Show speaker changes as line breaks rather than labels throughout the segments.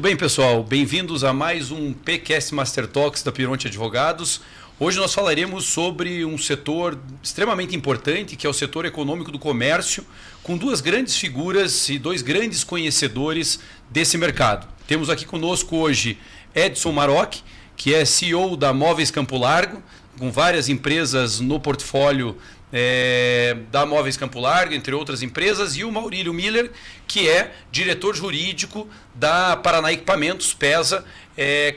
bem, pessoal? Bem-vindos a mais um PCast Master Talks da Pironte Advogados. Hoje nós falaremos sobre um setor extremamente importante, que é o setor econômico do comércio, com duas grandes figuras e dois grandes conhecedores desse mercado. Temos aqui conosco hoje Edson Maroc, que é CEO da Móveis Campo Largo, com várias empresas no portfólio da Móveis Campo Largo, entre outras empresas, e o Maurílio Miller, que é diretor jurídico da Paraná Equipamentos, PESA,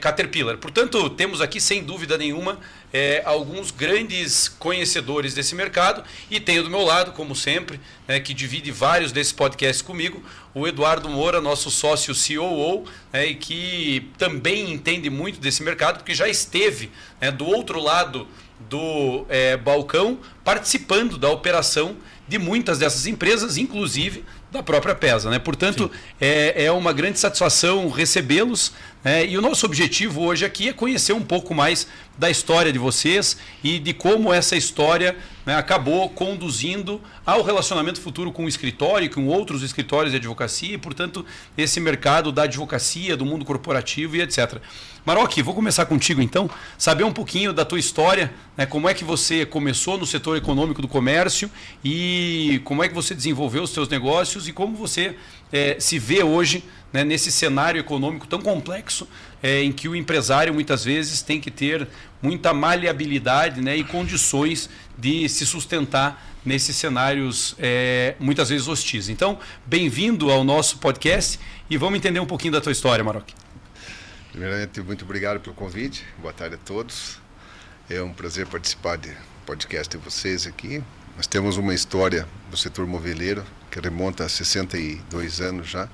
Caterpillar. Portanto, temos aqui, sem dúvida nenhuma, alguns grandes conhecedores desse mercado, e tenho do meu lado, como sempre, que divide vários desses podcasts comigo, o Eduardo Moura, nosso sócio COO, e que também entende muito desse mercado, porque já esteve do outro lado do balcão, participando da operação de muitas dessas empresas, inclusive da própria PESA. Portanto, é uma grande satisfação recebê-los, e o nosso objetivo hoje aqui é conhecer um pouco mais da história de vocês e de como essa história acabou conduzindo ao relacionamento futuro com o escritório e com outros escritórios de advocacia e, portanto, esse mercado da advocacia, do mundo corporativo e etc. Maroc, vou começar contigo então, saber um pouquinho da tua história, como é que você começou no setor econômico do comércio e como é que você desenvolveu os seus negócios e como você se vê hoje nesse cenário econômico tão complexo em que o empresário muitas vezes tem que ter muita maleabilidade e condições de se sustentar nesses cenários muitas vezes hostis. Então, bem-vindo ao nosso podcast e vamos entender um pouquinho da tua história, Maroc.
Primeiramente, muito obrigado pelo convite. Boa tarde a todos. É um prazer participar do podcast de vocês aqui. Nós temos uma história do setor moveleiro que remonta a 62 anos já.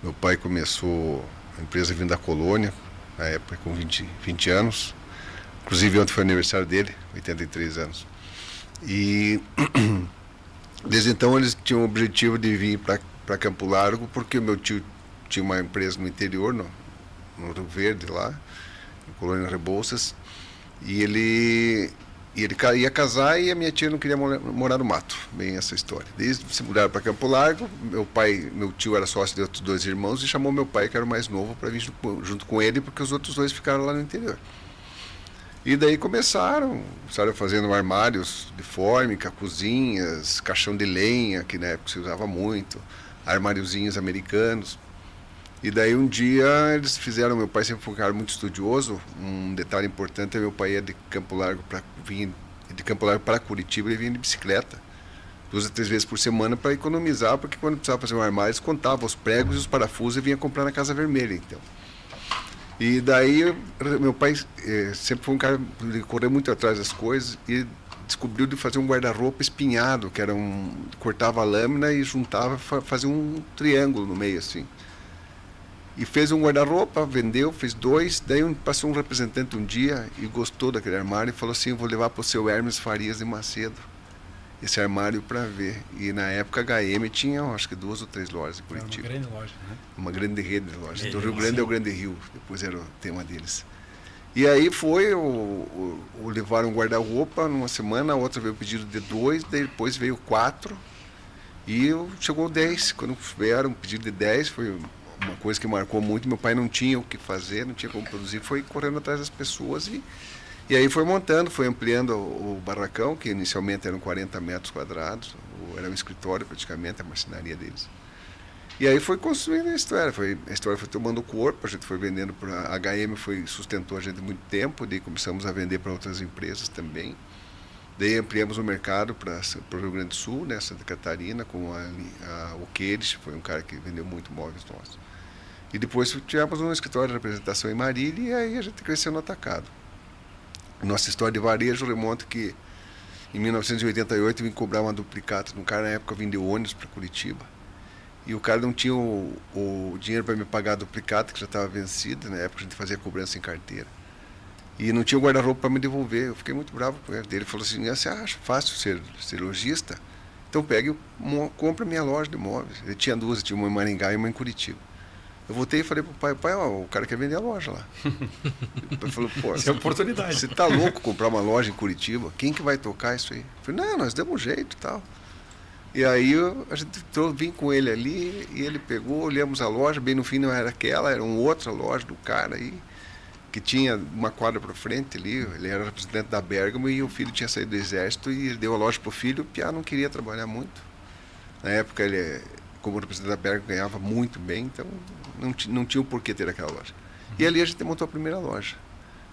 Meu pai começou a empresa vindo da colônia, na época com 20 anos. Inclusive, ontem foi aniversário dele, 83 anos. E desde então eles tinham o objetivo de vir para Campo Largo, porque o meu tio tinha uma empresa no interior, no Rio Verde, lá, na colônia Rebouças, e ele ia casar e a minha tia não queria morar no mato. Bem essa história. Desde se mudaram para Campo Largo, meu tio era sócio de outros dois irmãos e chamou meu pai, que era o mais novo, para vir junto com ele, porque os outros dois ficaram lá no interior. E daí começaram fazendo armários de fórmica, cozinhas, caixão de lenha, que na época se usava muito, armáriozinhos americanos. E daí um dia eles fizeram, meu pai sempre foi um cara muito estudioso, um detalhe importante é meu pai ia de Campo Largo para Curitiba, ele vinha de bicicleta, 2 a 3 vezes por semana para economizar, porque quando precisava fazer um armário, eles contavam os pregos e os parafusos e vinha comprar na Casa Vermelha, então. E daí meu pai sempre foi um cara de correr muito atrás das coisas e descobriu de fazer um guarda-roupa espinhado, que era cortava a lâmina e juntava, fazia um triângulo no meio assim. E fez um guarda-roupa, vendeu, fez 2, daí passou um representante um dia e gostou daquele armário e falou assim, vou levar para o seu Hermes Farias de Macedo esse armário para ver. E na época a HM tinha, acho que 2 ou 3 lojas em Curitiba.
Uma grande loja, né?
Uma grande rede de lojas. Do Rio Grande é o Grande Rio, depois era o tema deles. E aí levaram um guarda-roupa numa semana, a outra veio o pedido de 2, depois veio 4 e chegou 10. Quando vieram um pedido de 10, foi uma coisa que marcou muito. Meu pai não tinha o que fazer, não tinha como produzir, foi correndo atrás das pessoas e aí foi montando, foi ampliando o barracão, que inicialmente eram 40 metros quadrados, era um escritório praticamente, a marcenaria deles. E aí foi construindo a história foi tomando corpo, a gente foi vendendo para a HM, sustentou a gente muito tempo, daí começamos a vender para outras empresas também. Daí ampliamos o mercado para o Rio Grande do Sul, Santa Catarina, com o Queires, foi um cara que vendeu muito móveis nossos. E depois tivemos um escritório de representação em Marília e aí a gente cresceu no atacado. Nossa história de varejo remonta que em 1988 eu vim cobrar uma duplicata de um cara, na época vendeu ônibus para Curitiba. E o cara não tinha o dinheiro para me pagar a duplicata, que já estava vencida, na época a gente fazia cobrança em carteira. E não tinha o guarda-roupa para me devolver, eu fiquei muito bravo com ele. Ele falou assim, você acha fácil ser lojista? Então pega e compra minha loja de móveis. Ele tinha 2, tinha uma em Maringá e uma em Curitiba. Eu voltei e falei pro pai, o cara quer vender a loja lá. O pai falou,
isso é oportunidade.
Você tá louco comprar uma loja em Curitiba? Quem que vai tocar isso aí? Eu falei, não, nós demos um jeito e tal. E aí a gente vim com ele ali e ele pegou, olhamos a loja, bem no fim não era aquela, era uma outra loja do cara aí, que tinha uma quadra para frente ali, ele era representante da Bergamo e o filho tinha saído do exército e ele deu a loja pro filho, o Piá não queria trabalhar muito. Na época ele, como representante da Bergamo, ganhava muito bem, então não tinha o porquê ter aquela loja. E ali a gente montou a primeira loja.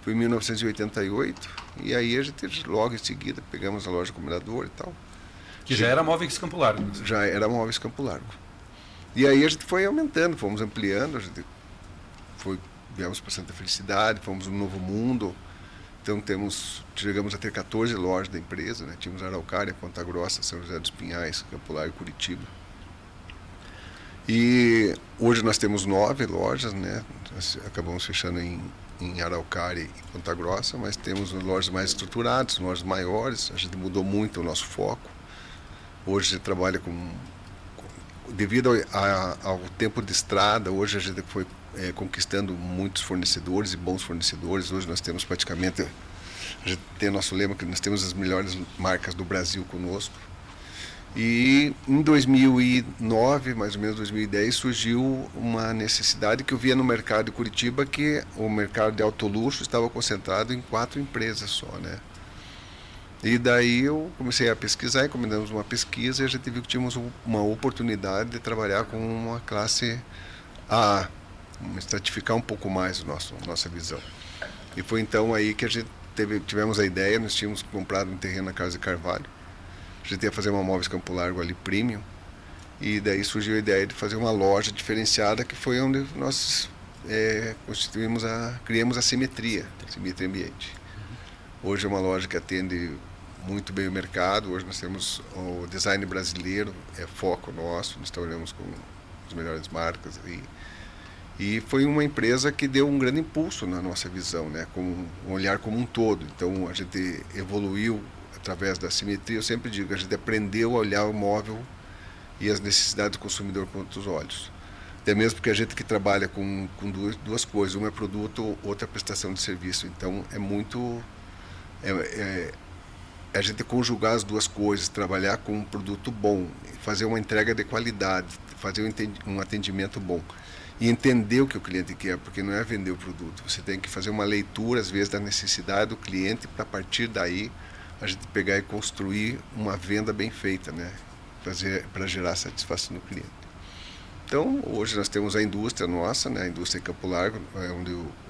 Foi em 1988 e aí a gente logo em seguida pegamos a loja Comendador e tal.
Que já era Móveis Campo Largo. Né?
Já era Móveis Campo Largo. E aí a gente foi aumentando, fomos ampliando, a gente viemos para Santa Felicidade, fomos no Novo Mundo. Então chegamos a ter 14 lojas da empresa, né? Tínhamos Araucária, Ponta Grossa, São José dos Pinhais, Campo Largo e Curitiba. E hoje nós temos 9 lojas, né? Nós acabamos fechando em Araucária e Ponta Grossa, mas temos lojas mais estruturadas, lojas maiores, a gente mudou muito o nosso foco. Hoje a gente trabalha devido ao tempo de estrada, hoje a gente foi conquistando muitos fornecedores e bons fornecedores. Hoje nós temos praticamente, a gente tem nosso lema que nós temos as melhores marcas do Brasil conosco. E em 2009, mais ou menos 2010, surgiu uma necessidade que eu via no mercado de Curitiba, que o mercado de autoluxo estava concentrado em 4 empresas só, né? E daí eu comecei a pesquisar, encomendamos uma pesquisa e a gente viu que tínhamos uma oportunidade de trabalhar com uma classe AA, estratificar um pouco mais nossa visão. E foi então aí que a gente tivemos a ideia, nós tínhamos comprado um terreno na Casa de Carvalho, a gente ia fazer uma Móveis Campo Largo ali, premium, e daí surgiu a ideia de fazer uma loja diferenciada, que foi onde nós criamos a Simetria Ambiente. Hoje é uma loja que atende muito bem o mercado. Hoje nós temos o design brasileiro, é foco nosso, nós trabalhamos com as melhores marcas. E foi uma empresa que deu um grande impulso na nossa visão, né? Com um olhar como um todo. Então a gente evoluiu através da simetria. Eu sempre digo, a gente aprendeu a olhar o móvel e as necessidades do consumidor com outros olhos. Até mesmo porque a gente que trabalha com duas coisas, uma é produto, outra é prestação de serviço. Então é muito... a gente conjugar as duas coisas, trabalhar com um produto bom, fazer uma entrega de qualidade, fazer um atendimento bom e entender o que o cliente quer, porque não é vender o produto, você tem que fazer uma leitura às vezes da necessidade do cliente para a partir daí a gente pegar e construir uma venda bem feita, né? Para gerar satisfação no cliente. Então hoje nós temos a indústria nossa, né? A indústria em Campo Largo,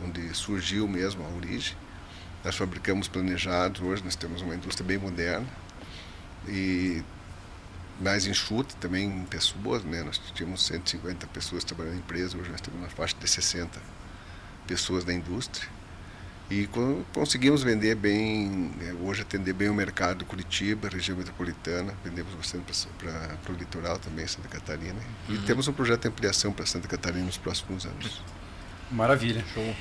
onde surgiu mesmo a origem. Nós fabricamos planejados, hoje nós temos uma indústria bem moderna e mais enxuta também em pessoas, né? Nós tínhamos 150 pessoas trabalhando na empresa, hoje nós temos uma faixa de 60 pessoas da indústria. E conseguimos vender bem, hoje atender bem o mercado Curitiba, região metropolitana, vendemos bastante para o litoral também, Santa Catarina. E temos um projeto de ampliação para Santa Catarina nos próximos anos.
Maravilha. Show.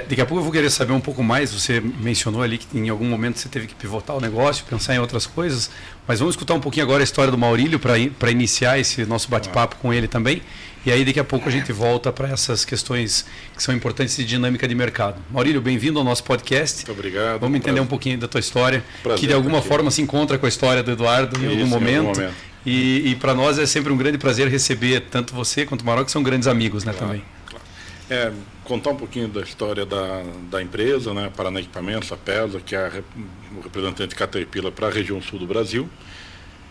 Daqui a pouco eu vou querer saber um pouco mais. Você mencionou ali que em algum momento você teve que pivotar o negócio, pensar em outras coisas, mas vamos escutar um pouquinho agora a história do Maurílio para iniciar esse nosso bate-papo com ele também. E aí daqui a pouco a gente volta para essas questões que são importantes de dinâmica de mercado. Maurílio, bem-vindo ao nosso podcast.
Muito obrigado.
Vamos entender um pouquinho da tua história,
prazer,
que de alguma forma se encontra com a história do Eduardo em algum momento. E para nós é sempre um grande prazer receber tanto você quanto o Maró, que são grandes amigos, né,
claro,
também.
Claro. Contar um pouquinho da história da empresa, né, Paraná Equipamentos, a PESA, que é o representante Caterpillar para a região sul do Brasil.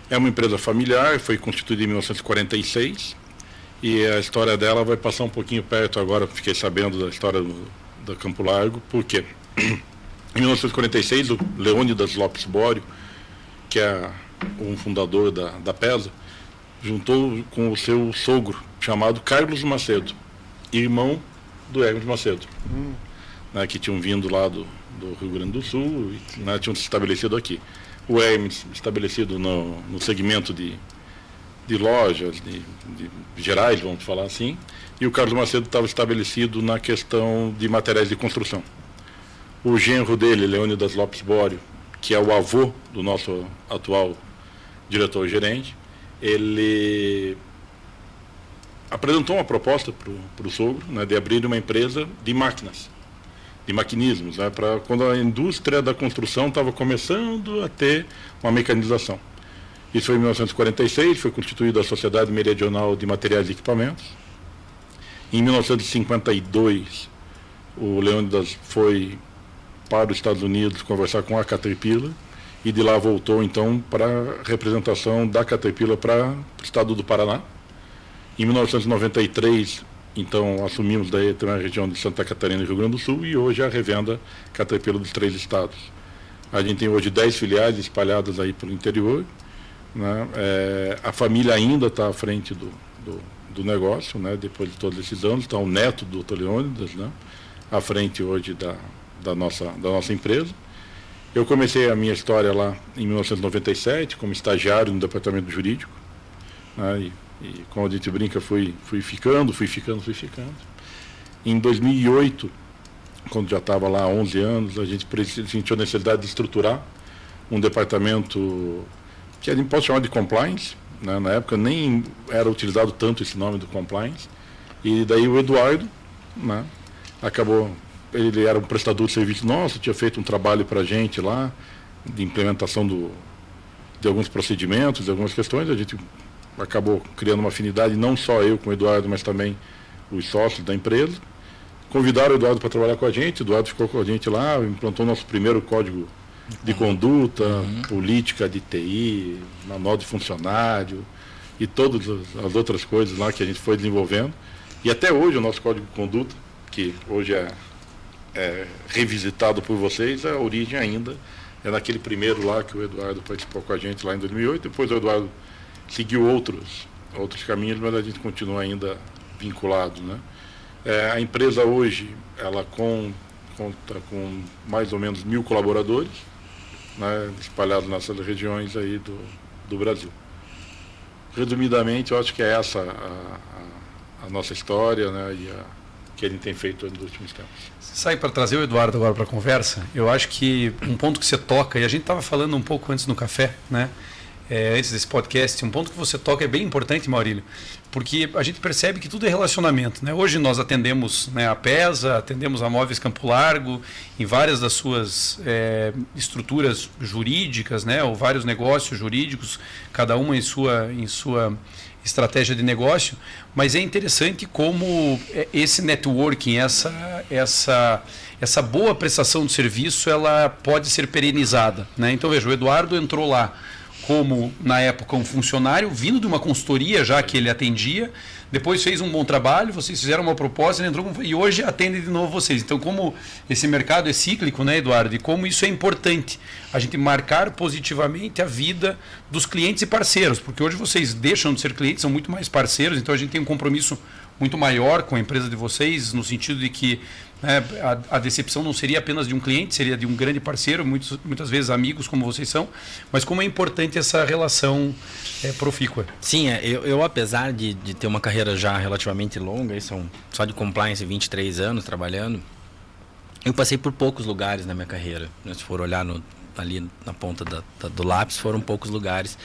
É uma empresa familiar, foi constituída em 1946 e a história dela vai passar um pouquinho perto agora, fiquei sabendo da história do Campo Largo, porque em 1946 o Leônidas Lopes Bório, que é um fundador da PESA, juntou com o seu sogro, chamado Carlos Macedo, irmão do Hermes Macedo, né, que tinham vindo lá do Rio Grande do Sul e, né, tinham se estabelecido aqui. O Hermes estabelecido no segmento de lojas de gerais, vamos falar assim, e o Carlos Macedo estava estabelecido na questão de materiais de construção. O genro dele, Leônidas Lopes Bório, que é o avô do nosso atual diretor-gerente, ele apresentou uma proposta para o sogro, né, de abrir uma empresa de máquinas, de maquinismos, né, para quando a indústria da construção estava começando a ter uma mecanização. Isso foi em 1946, foi constituída a Sociedade Meridional de Materiais e Equipamentos. Em 1952, o Leônidas foi para os Estados Unidos conversar com a Caterpillar e de lá voltou então para a representação da Caterpillar para o estado do Paraná. Em 1993, então, assumimos daí também a região de Santa Catarina e Rio Grande do Sul e hoje a revenda Caterpillar dos 3 estados. A gente tem hoje 10 filiais espalhadas aí pelo interior, né? A família ainda está à frente do negócio, né? Depois de todos esses anos, está o neto do Dr. Leônidas, né? À frente hoje da nossa empresa. Eu comecei a minha história lá em 1997 como estagiário no departamento jurídico, né? E como a gente brinca, fui ficando. Em 2008, quando já estava lá há 11 anos, a gente sentiu a necessidade de estruturar um departamento que a gente pode chamar de compliance, né? Na época nem era utilizado tanto esse nome do compliance, e daí o Eduardo, né? Acabou, ele era um prestador de serviço nosso, tinha feito um trabalho para a gente lá, de implementação de alguns procedimentos, de algumas questões, a gente acabou criando uma afinidade, não só eu com o Eduardo, mas também os sócios da empresa. Convidaram o Eduardo para trabalhar com a gente, o Eduardo ficou com a gente lá, implantou nosso primeiro código de conduta, política de TI, manual de funcionário e todas as outras coisas lá que a gente foi desenvolvendo. E até hoje o nosso código de conduta, que hoje é revisitado por vocês, a origem ainda é naquele primeiro lá que o Eduardo participou com a gente lá em 2008, depois o Eduardo seguiu outros caminhos, mas a gente continua ainda vinculado, né? A empresa hoje, ela conta com mais ou menos 1.000 colaboradores, né, espalhados nessas regiões aí do Brasil. Resumidamente, eu acho que é essa a nossa história, né, e que a gente tem feito nos últimos tempos.
Sai para trazer o Eduardo agora para a conversa. Eu acho que um ponto que você toca, e a gente estava falando um pouco antes no café, né? Antes desse podcast, um ponto que você toca é bem importante, Maurílio, porque a gente percebe que tudo é relacionamento, né? Hoje nós atendemos, né, a PESA, atendemos a Móveis Campo Largo, em várias das suas estruturas jurídicas, né, ou vários negócios jurídicos, cada uma em sua estratégia de negócio, mas é interessante como esse networking, essa boa prestação de serviço, ela pode ser perenizada, né? Então veja, o Eduardo entrou lá como, na época, um funcionário, vindo de uma consultoria já que ele atendia, depois fez um bom trabalho, vocês fizeram uma proposta, ele entrou e hoje atende de novo vocês. Então, como esse mercado é cíclico, né, Eduardo, e como isso é importante, a gente marcar positivamente a vida dos clientes e parceiros, porque hoje vocês deixam de ser clientes, são muito mais parceiros, então a gente tem um compromisso muito maior com a empresa de vocês, no sentido de que, né, a decepção não seria apenas de um cliente, seria de um grande parceiro, muitas vezes amigos como vocês são, mas como é importante essa relação profícua.
Sim, eu apesar de ter uma carreira já relativamente longa, são só de compliance 23 anos trabalhando, eu passei por poucos lugares na minha carreira, né? Se for olhar ali na ponta do lápis, foram poucos lugares.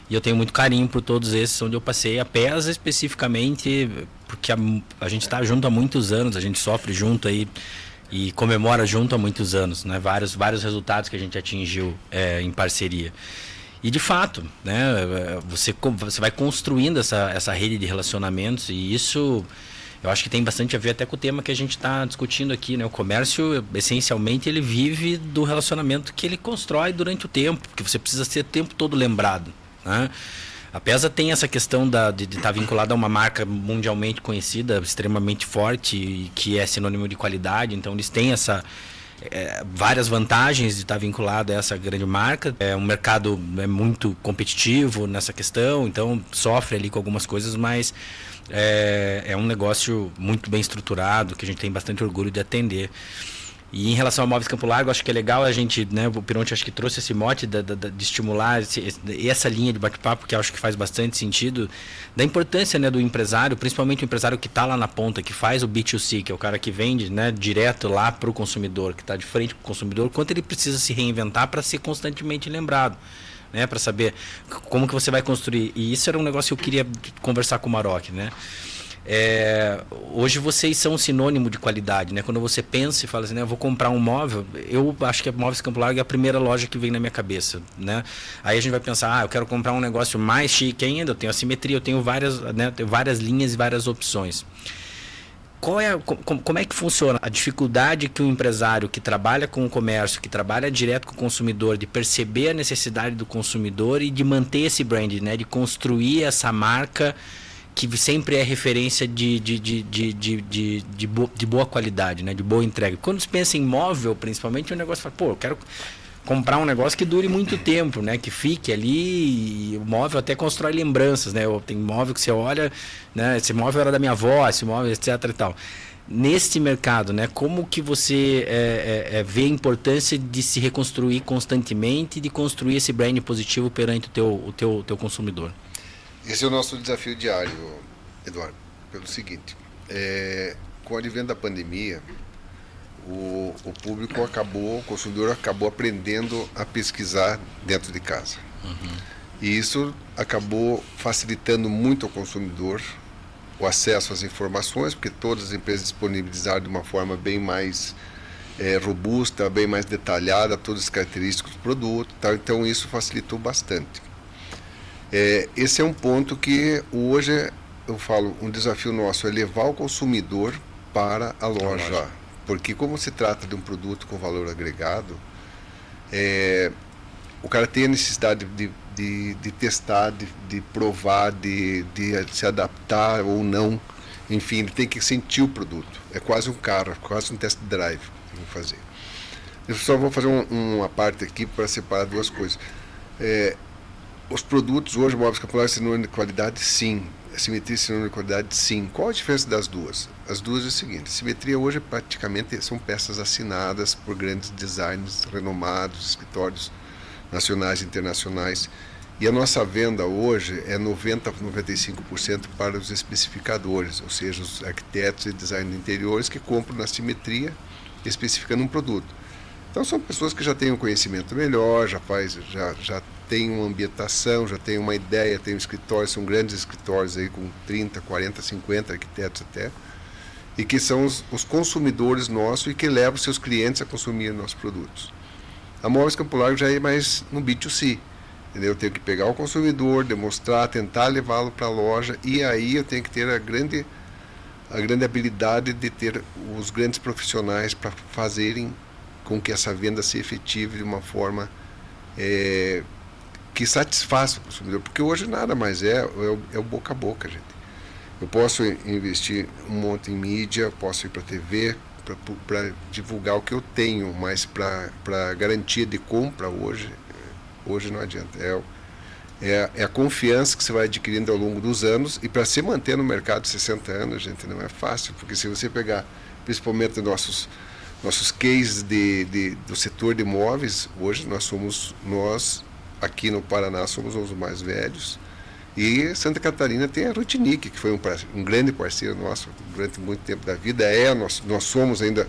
E eu tenho muito carinho por todos esses onde eu passei. A PESA especificamente, porque a gente está junto há muitos anos, a gente sofre junto aí e comemora junto há muitos anos, né? Vários resultados que a gente atingiu em parceria. E de fato, né? Você vai construindo essa rede de relacionamentos e isso eu acho que tem bastante a ver até com o tema que a gente está discutindo aqui, né? O comércio, essencialmente, ele vive do relacionamento que ele constrói durante o tempo, porque você precisa ser o tempo todo lembrado, né? A PESA tem essa questão de estar vinculada a uma marca mundialmente conhecida, extremamente forte, e que é sinônimo de qualidade. Então, eles têm várias vantagens de estar vinculado a essa grande marca. É um mercado muito competitivo nessa questão, então sofre ali com algumas coisas, mas é um negócio muito bem estruturado, que a gente tem bastante orgulho de atender. E em relação ao Móveis Campo Largo, acho que é legal a gente, né, o Pironte acho que trouxe esse mote de estimular essa linha de bate-papo, que acho que faz bastante sentido, da importância, né, do empresário, principalmente o empresário que está lá na ponta, que faz o B2C, que é o cara que vende, né, direto lá para o consumidor, que está de frente para o consumidor, quanto ele precisa se reinventar para ser constantemente lembrado, né, para saber como que você vai construir. E isso era um negócio que eu queria conversar com o Maroc, né? Hoje vocês são um sinônimo de qualidade, né? Quando você pensa e fala assim, né, eu vou comprar um móvel, eu acho que a Móveis Campo Largo é a primeira loja que vem na minha cabeça, né? Aí a gente vai pensar, eu quero comprar um negócio mais chique ainda, eu tenho assimetria, eu tenho várias linhas e várias opções. Como é que funciona a dificuldade que o empresário que trabalha com o comércio, que trabalha direto com o consumidor, de perceber a necessidade do consumidor e de manter esse brand, né? De construir essa marca que sempre é referência de boa qualidade, né? De boa entrega. Quando se pensa em móvel, principalmente, o negócio fala, eu quero comprar um negócio que dure muito tempo, né? Que fique ali, e o móvel até constrói lembranças, né? Tem móvel que você olha, né? Esse móvel era da minha avó, esse móvel, etc e tal. Neste mercado, né? Como que você vê a importância de se reconstruir constantemente e de construir esse brand positivo perante o teu consumidor?
Esse é o nosso desafio diário, Eduardo, pelo seguinte, com o advento da pandemia, o consumidor acabou aprendendo a pesquisar dentro de casa. E isso acabou facilitando muito ao consumidor o acesso às informações, porque todas as empresas disponibilizaram de uma forma bem mais robusta, bem mais detalhada, todas as características do produto, tá? Então isso facilitou bastante. Esse é um ponto que hoje eu falo, um desafio nosso é levar o consumidor para a loja, porque como se trata de um produto com valor agregado, o cara tem a necessidade de testar, de provar, de se adaptar ou não, enfim, ele tem que sentir o produto, é quase um carro, quase um test drive que eu vou fazer. Eu só vou fazer uma parte aqui para separar duas coisas. Os produtos hoje, Móveis Campo Largo, sinônimo de qualidade, sim. A simetria é sinônimo de qualidade, sim. Qual a diferença das duas? As duas é o seguinte, a simetria hoje praticamente são peças assinadas por grandes designers renomados, escritórios nacionais e internacionais. E a nossa venda hoje é 90% a 95% para os especificadores, ou seja, os arquitetos e designers de interiores que compram na simetria especificando um produto. Então são pessoas que já têm um conhecimento melhor, já tem uma ambientação, já tem uma ideia, tem um escritório, são grandes escritórios aí com 30, 40, 50 arquitetos até, e que são os consumidores nossos e que levam seus clientes a consumir nossos produtos. A Móveis Campo Largo já é mais no B2C, entendeu? Eu tenho que pegar o consumidor, demonstrar, tentar levá-lo para a loja, e aí eu tenho que ter a grande habilidade de ter os grandes profissionais para fazerem com que essa venda se efetive de uma forma que satisfaça o consumidor, porque hoje nada mais é o boca a boca, gente. Eu posso investir um monte em mídia, posso ir para a TV para divulgar o que eu tenho, mas para garantia de compra hoje não adianta. É a confiança que você vai adquirindo ao longo dos anos, e para se manter no mercado de 60 anos, gente, não é fácil, porque se você pegar principalmente nossos cases do setor de imóveis, hoje nós aqui no Paraná somos os mais velhos, e Santa Catarina tem a Rutinic, que foi um grande parceiro nosso durante muito tempo da vida, nós somos ainda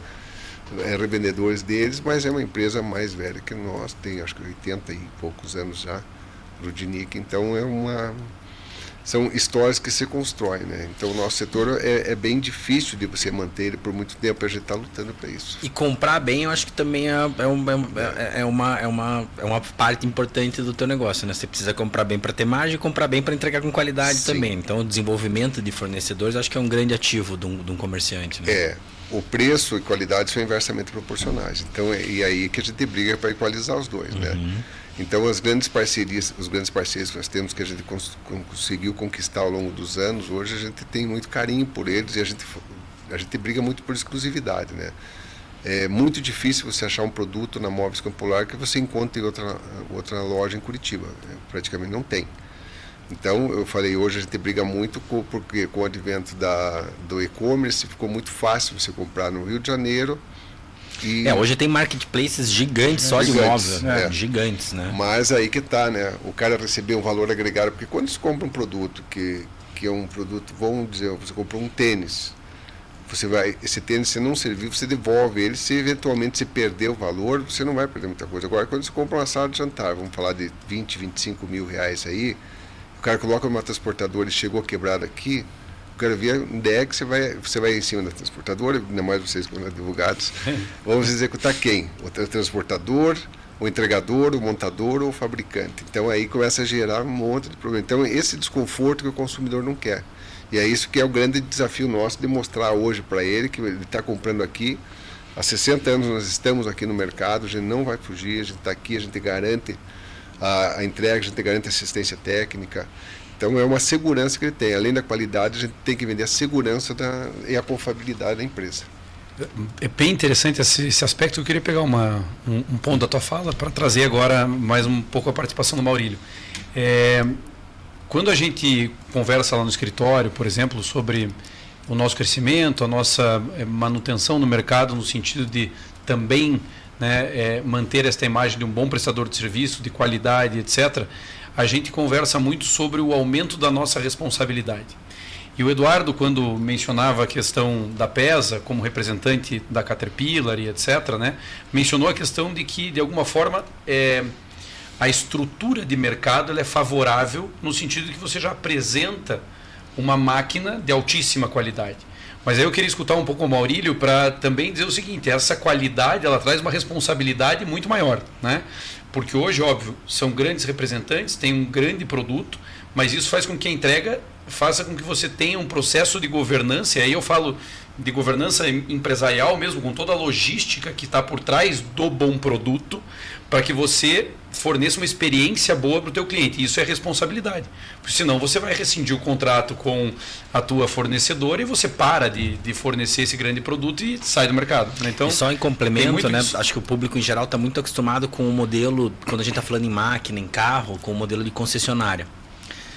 revendedores deles, mas é uma empresa mais velha que nós, tem acho que 80 e poucos anos já, Rutinic, então são histórias que se constroem, né? Então o nosso setor é bem difícil de você manter ele por muito tempo, a gente está lutando para isso.
E comprar bem, eu acho que também é uma parte importante do teu negócio, né? Você precisa comprar bem para ter margem e comprar bem para entregar com qualidade. Sim. Também. Então o desenvolvimento de fornecedores, acho que é um grande ativo de um comerciante, né?
O preço e qualidade são inversamente proporcionais. Então e aí que a gente briga para equalizar os dois, né? Então os grandes parceiros que nós temos, que a gente conseguiu conquistar ao longo dos anos, hoje a gente tem muito carinho por eles, e a gente briga muito por exclusividade, né? É muito difícil você achar um produto na Móveis Campo Largo que você encontre em outra loja em Curitiba, né? Praticamente não tem. Então eu falei, hoje a gente briga muito porque com o advento do e-commerce ficou muito fácil você comprar no Rio de Janeiro.
Hoje tem marketplaces gigantes só de imóvel, gigantes, né?
Mas aí que tá, né? O cara receber um valor agregado, porque quando você compra um produto que é um produto, vamos dizer, você comprou um tênis, esse tênis, se não servir, você devolve ele, se eventualmente você perder o valor, você não vai perder muita coisa. Agora, quando você compra uma sala de jantar, vamos falar de 20, 25 mil reais aí, o cara coloca numa transportadora e chegou quebrado aqui, Eu quero ver onde é que você vai em cima da transportadora, ainda mais vocês como advogados, vamos executar quem? O transportador, o entregador, o montador ou o fabricante. Então aí começa a gerar um monte de problema. Então esse desconforto que o consumidor não quer. E é isso que é o grande desafio nosso, de mostrar hoje para ele que ele está comprando aqui. Há 60 anos nós estamos aqui no mercado, a gente não vai fugir, a gente está aqui, a gente garante a entrega, a gente garante assistência técnica. Então é uma segurança que ele tem. Além da qualidade, a gente tem que vender a segurança e a confiabilidade da empresa.
É bem interessante esse aspecto. Eu queria pegar um ponto da tua fala para trazer agora mais um pouco a participação do Maurílio. Quando a gente conversa lá no escritório, por exemplo, sobre o nosso crescimento, a nossa manutenção no mercado, no sentido de também, né, manter esta imagem de um bom prestador de serviço, de qualidade, etc., a gente conversa muito sobre o aumento da nossa responsabilidade. E o Eduardo, quando mencionava a questão da PESA como representante da Caterpillar e etc., né, mencionou a questão de que, de alguma forma, a estrutura de mercado ela é favorável no sentido de que você já apresenta uma máquina de altíssima qualidade. Mas aí eu queria escutar um pouco o Maurílio para também dizer o seguinte: essa qualidade ela traz uma responsabilidade muito maior, né? Porque hoje, óbvio, são grandes representantes, tem um grande produto, mas isso faz com que a entrega faça com que você tenha um processo de governança, e aí eu falo de governança empresarial mesmo, com toda a logística que está por trás do bom produto, para que você forneça uma experiência boa para o teu cliente. E isso é responsabilidade. Porque senão você vai rescindir o contrato com a tua fornecedora e você para de fornecer esse grande produto e sai do mercado. Então,
e só em complemento, né? Acho que o público em geral está muito acostumado com o modelo, quando a gente está falando em máquina, em carro, com o modelo de concessionária.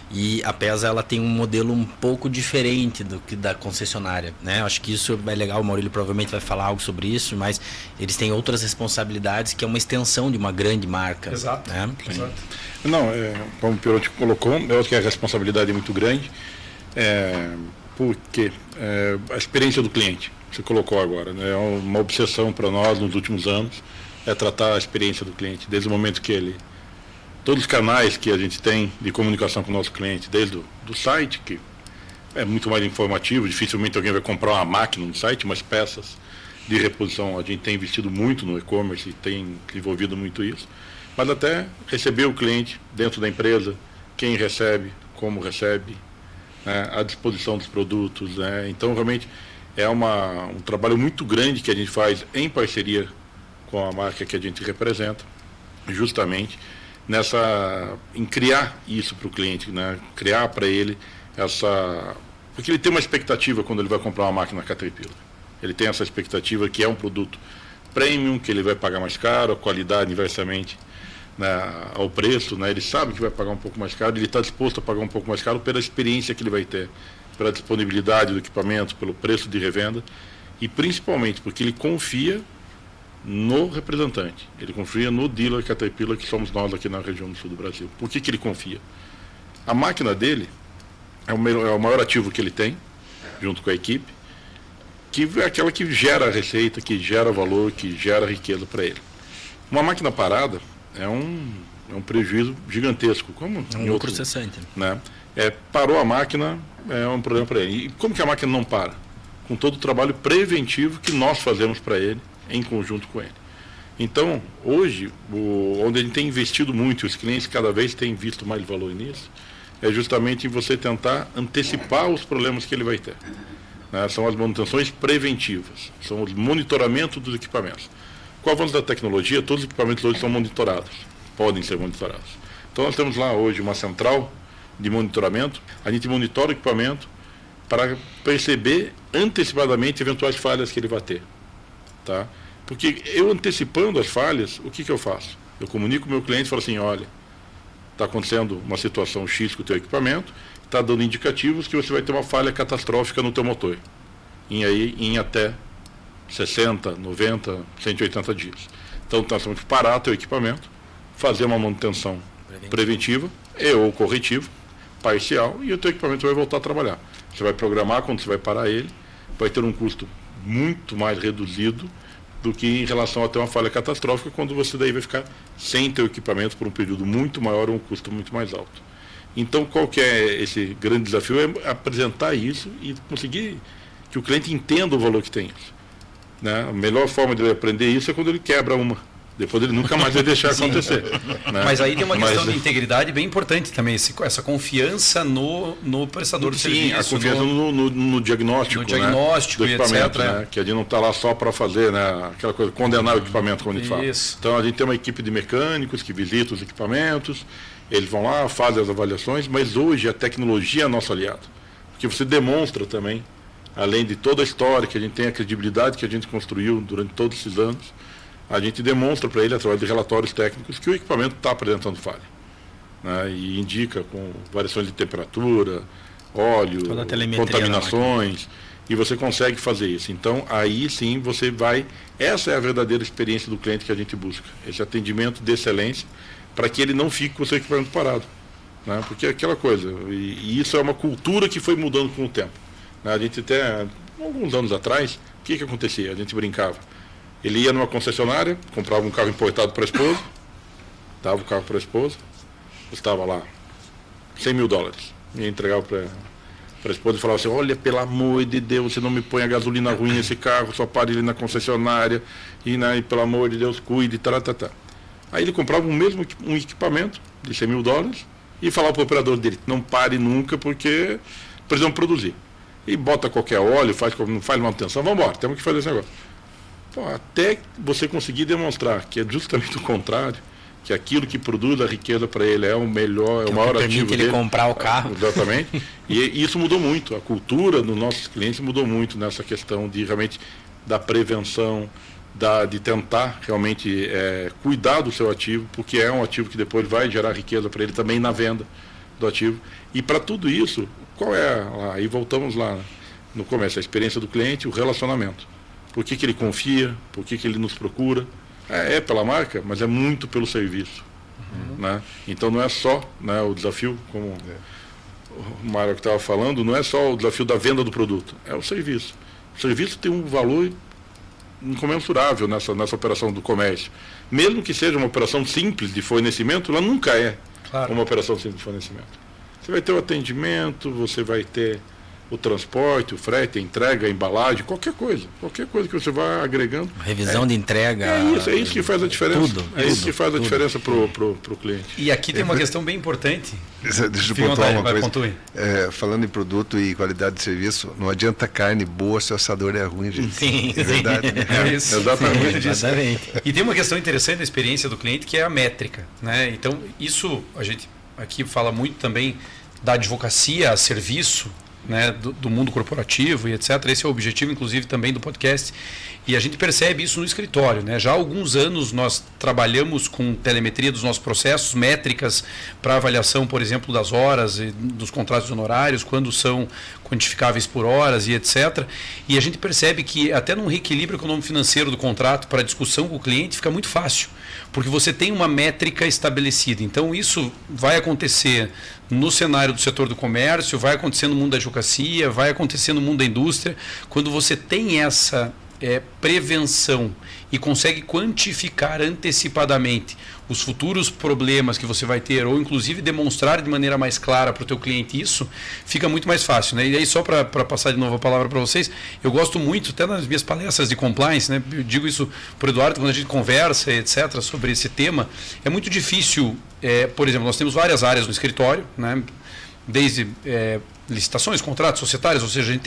E a PESA ela tem um modelo um pouco diferente do que da concessionária, né? Acho que isso é legal, o Maurílio provavelmente vai falar algo sobre isso, mas eles têm outras responsabilidades que é uma extensão de uma grande marca.
Exato.
Né?
Exato. Não, como o Pierotti colocou, eu acho que a responsabilidade é muito grande, porque a experiência do cliente, você colocou agora, né? É uma obsessão para nós nos últimos anos, é tratar a experiência do cliente, desde o momento que todos os canais que a gente tem de comunicação com o nosso cliente, desde do site, que é muito mais informativo, dificilmente alguém vai comprar uma máquina no site, mas peças de reposição, a gente tem investido muito no e-commerce e tem desenvolvido muito isso, mas até receber o cliente dentro da empresa, quem recebe, como recebe, né, a disposição dos produtos, né? Então realmente é um trabalho muito grande que a gente faz em parceria com a marca que a gente representa, justamente em criar isso para o cliente, né? Criar para ele porque ele tem uma expectativa quando ele vai comprar uma máquina Caterpillar. Ele tem essa expectativa que é um produto premium, que ele vai pagar mais caro, a qualidade inversamente, né, ao preço, né? Ele sabe que vai pagar um pouco mais caro, ele está disposto a pagar um pouco mais caro pela experiência que ele vai ter, pela disponibilidade do equipamento, pelo preço de revenda e principalmente porque ele confia no representante, ele confia no dealer Caterpillar, que somos nós aqui na região do sul do Brasil. Por que ele confia? A máquina dele é o maior ativo que ele tem, junto com a equipe, que é aquela que gera receita, que gera valor, que gera riqueza para ele. Uma máquina parada é um prejuízo gigantesco, como
é um lucro cessante,
né? Parou a máquina, é um problema para ele. E como que a máquina não para? Com todo o trabalho preventivo que nós fazemos para ele, em conjunto com ele. Então, hoje, onde a gente tem investido muito, os clientes cada vez têm visto mais valor nisso, é justamente em você tentar antecipar os problemas que ele vai ter. Né? São as manutenções preventivas, são os monitoramentos dos equipamentos. Com o avanço da tecnologia, todos os equipamentos hoje são monitorados, podem ser monitorados. Então, nós temos lá hoje uma central de monitoramento, a gente monitora o equipamento para perceber antecipadamente eventuais falhas que ele vai ter. Tá? Porque eu antecipando as falhas, o que eu faço? Eu comunico com o meu cliente e falo assim: olha, está acontecendo uma situação X com o teu equipamento, está dando indicativos que você vai ter uma falha catastrófica no teu motor, em até 60, 90, 180 dias. Então nós temos que parar teu equipamento, fazer uma manutenção preventiva ou corretiva, parcial, e o teu equipamento vai voltar a trabalhar. Você vai programar quando você vai parar ele, vai ter um custo muito mais reduzido do que em relação a ter uma falha catastrófica, quando você daí vai ficar sem ter o equipamento por um período muito maior ou um custo muito mais alto. Então, qual que é esse grande desafio? É apresentar isso e conseguir que o cliente entenda o valor que tem isso. Né? A melhor forma de ele aprender isso é quando ele quebra uma. Depois ele nunca mais vai deixar acontecer. Né?
Mas aí tem uma questão de integridade bem importante também, essa confiança no prestador de serviço.
Sim, a confiança no diagnóstico,
no diagnóstico,
né? Do equipamento,
etc.
Né? Que a gente não está lá só para fazer, né? Aquela coisa, condenar o equipamento, como a gente fala. Então a gente tem uma equipe de mecânicos que visita os equipamentos, eles vão lá, fazem as avaliações, mas hoje a tecnologia é nosso aliado. Porque você demonstra também, além de toda a história que a gente tem, a credibilidade que a gente construiu durante todos esses anos, a gente demonstra para ele, através de relatórios técnicos, que o equipamento está apresentando falha. Né? E indica com variações de temperatura, óleo, contaminações, e você consegue fazer isso. Então, aí sim você vai... Essa é a verdadeira experiência do cliente que a gente busca. Esse atendimento de excelência, para que ele não fique com o seu equipamento parado. Né? Porque é aquela coisa, e isso é uma cultura que foi mudando com o tempo. Né? A gente até, alguns anos atrás, o que acontecia? A gente brincava. Ele ia numa concessionária, comprava um carro importado para a esposa, dava o carro para a esposa, custava lá $100 mil. Ia entregar para a esposa e falava assim, olha, pelo amor de Deus, você não me põe a gasolina ruim nesse carro, só pare ele na concessionária, e pelo amor de Deus, cuide, tá. Aí ele comprava um equipamento de $100 mil e falava para o operador dele, não pare nunca porque precisamos produzir. E bota qualquer óleo, não faz manutenção, vamos embora, temos que fazer esse negócio. Até você conseguir demonstrar que é justamente o contrário, que aquilo que produz a riqueza para ele é o melhor, é o maior ativo dele.
Ele comprar o carro.
Exatamente. E isso mudou muito. A cultura dos nossos clientes mudou muito nessa questão de realmente da prevenção, de tentar realmente cuidar do seu ativo, porque é um ativo que depois vai gerar riqueza para ele também na venda do ativo. E para tudo isso, aí voltamos lá no começo, a experiência do cliente, o relacionamento. Por que ele confia, por que ele nos procura. É pela marca, mas é muito pelo serviço. Né? Então não é só, né, o desafio, como o Mário estava falando, não é só o desafio da venda do produto, é o serviço. O serviço tem um valor incomensurável nessa operação do comércio. Mesmo que seja uma operação simples de fornecimento, ela nunca é uma operação simples de fornecimento. Você vai ter o atendimento, você vai ter o transporte, o frete, a entrega, a embalagem, qualquer coisa que você vá agregando.
Revisão de entrega.
É isso que faz a diferença. Isso que faz a diferença para o cliente.
E aqui tem uma questão bem importante.
Deixa eu pontuar uma coisa. Falando em produto e qualidade de serviço, não adianta carne boa se o assador é ruim, gente.
Sim,
é verdade.
É isso.
Exatamente.
Exatamente.
E tem uma questão interessante da experiência do cliente, que é a métrica. Né? Então, isso a gente aqui fala muito também da advocacia a serviço, né, do mundo corporativo e etc. Esse é o objetivo, inclusive, também do podcast. E a gente percebe isso no escritório. Né? Já há alguns anos nós trabalhamos com telemetria dos nossos processos, métricas para avaliação, por exemplo, das horas e dos contratos honorários, quando são quantificáveis por horas e etc. E a gente percebe que até num reequilíbrio econômico-financeiro do contrato para discussão com o cliente fica muito fácil, porque você tem uma métrica estabelecida. Então isso vai acontecer no cenário do setor do comércio, vai acontecer no mundo da advocacia, vai acontecer no mundo da indústria. Quando você tem essa prevenção e consegue quantificar antecipadamente os futuros problemas que você vai ter, ou inclusive demonstrar de maneira mais clara para o teu cliente isso, fica muito mais fácil. Né? E aí, só para passar de novo a palavra para vocês, eu gosto muito, até nas minhas palestras de compliance, né? Eu digo isso para o Eduardo quando a gente conversa, etc., sobre esse tema, é muito difícil, por exemplo, nós temos várias áreas no escritório, né? Desde licitações, contratos societários, ou seja,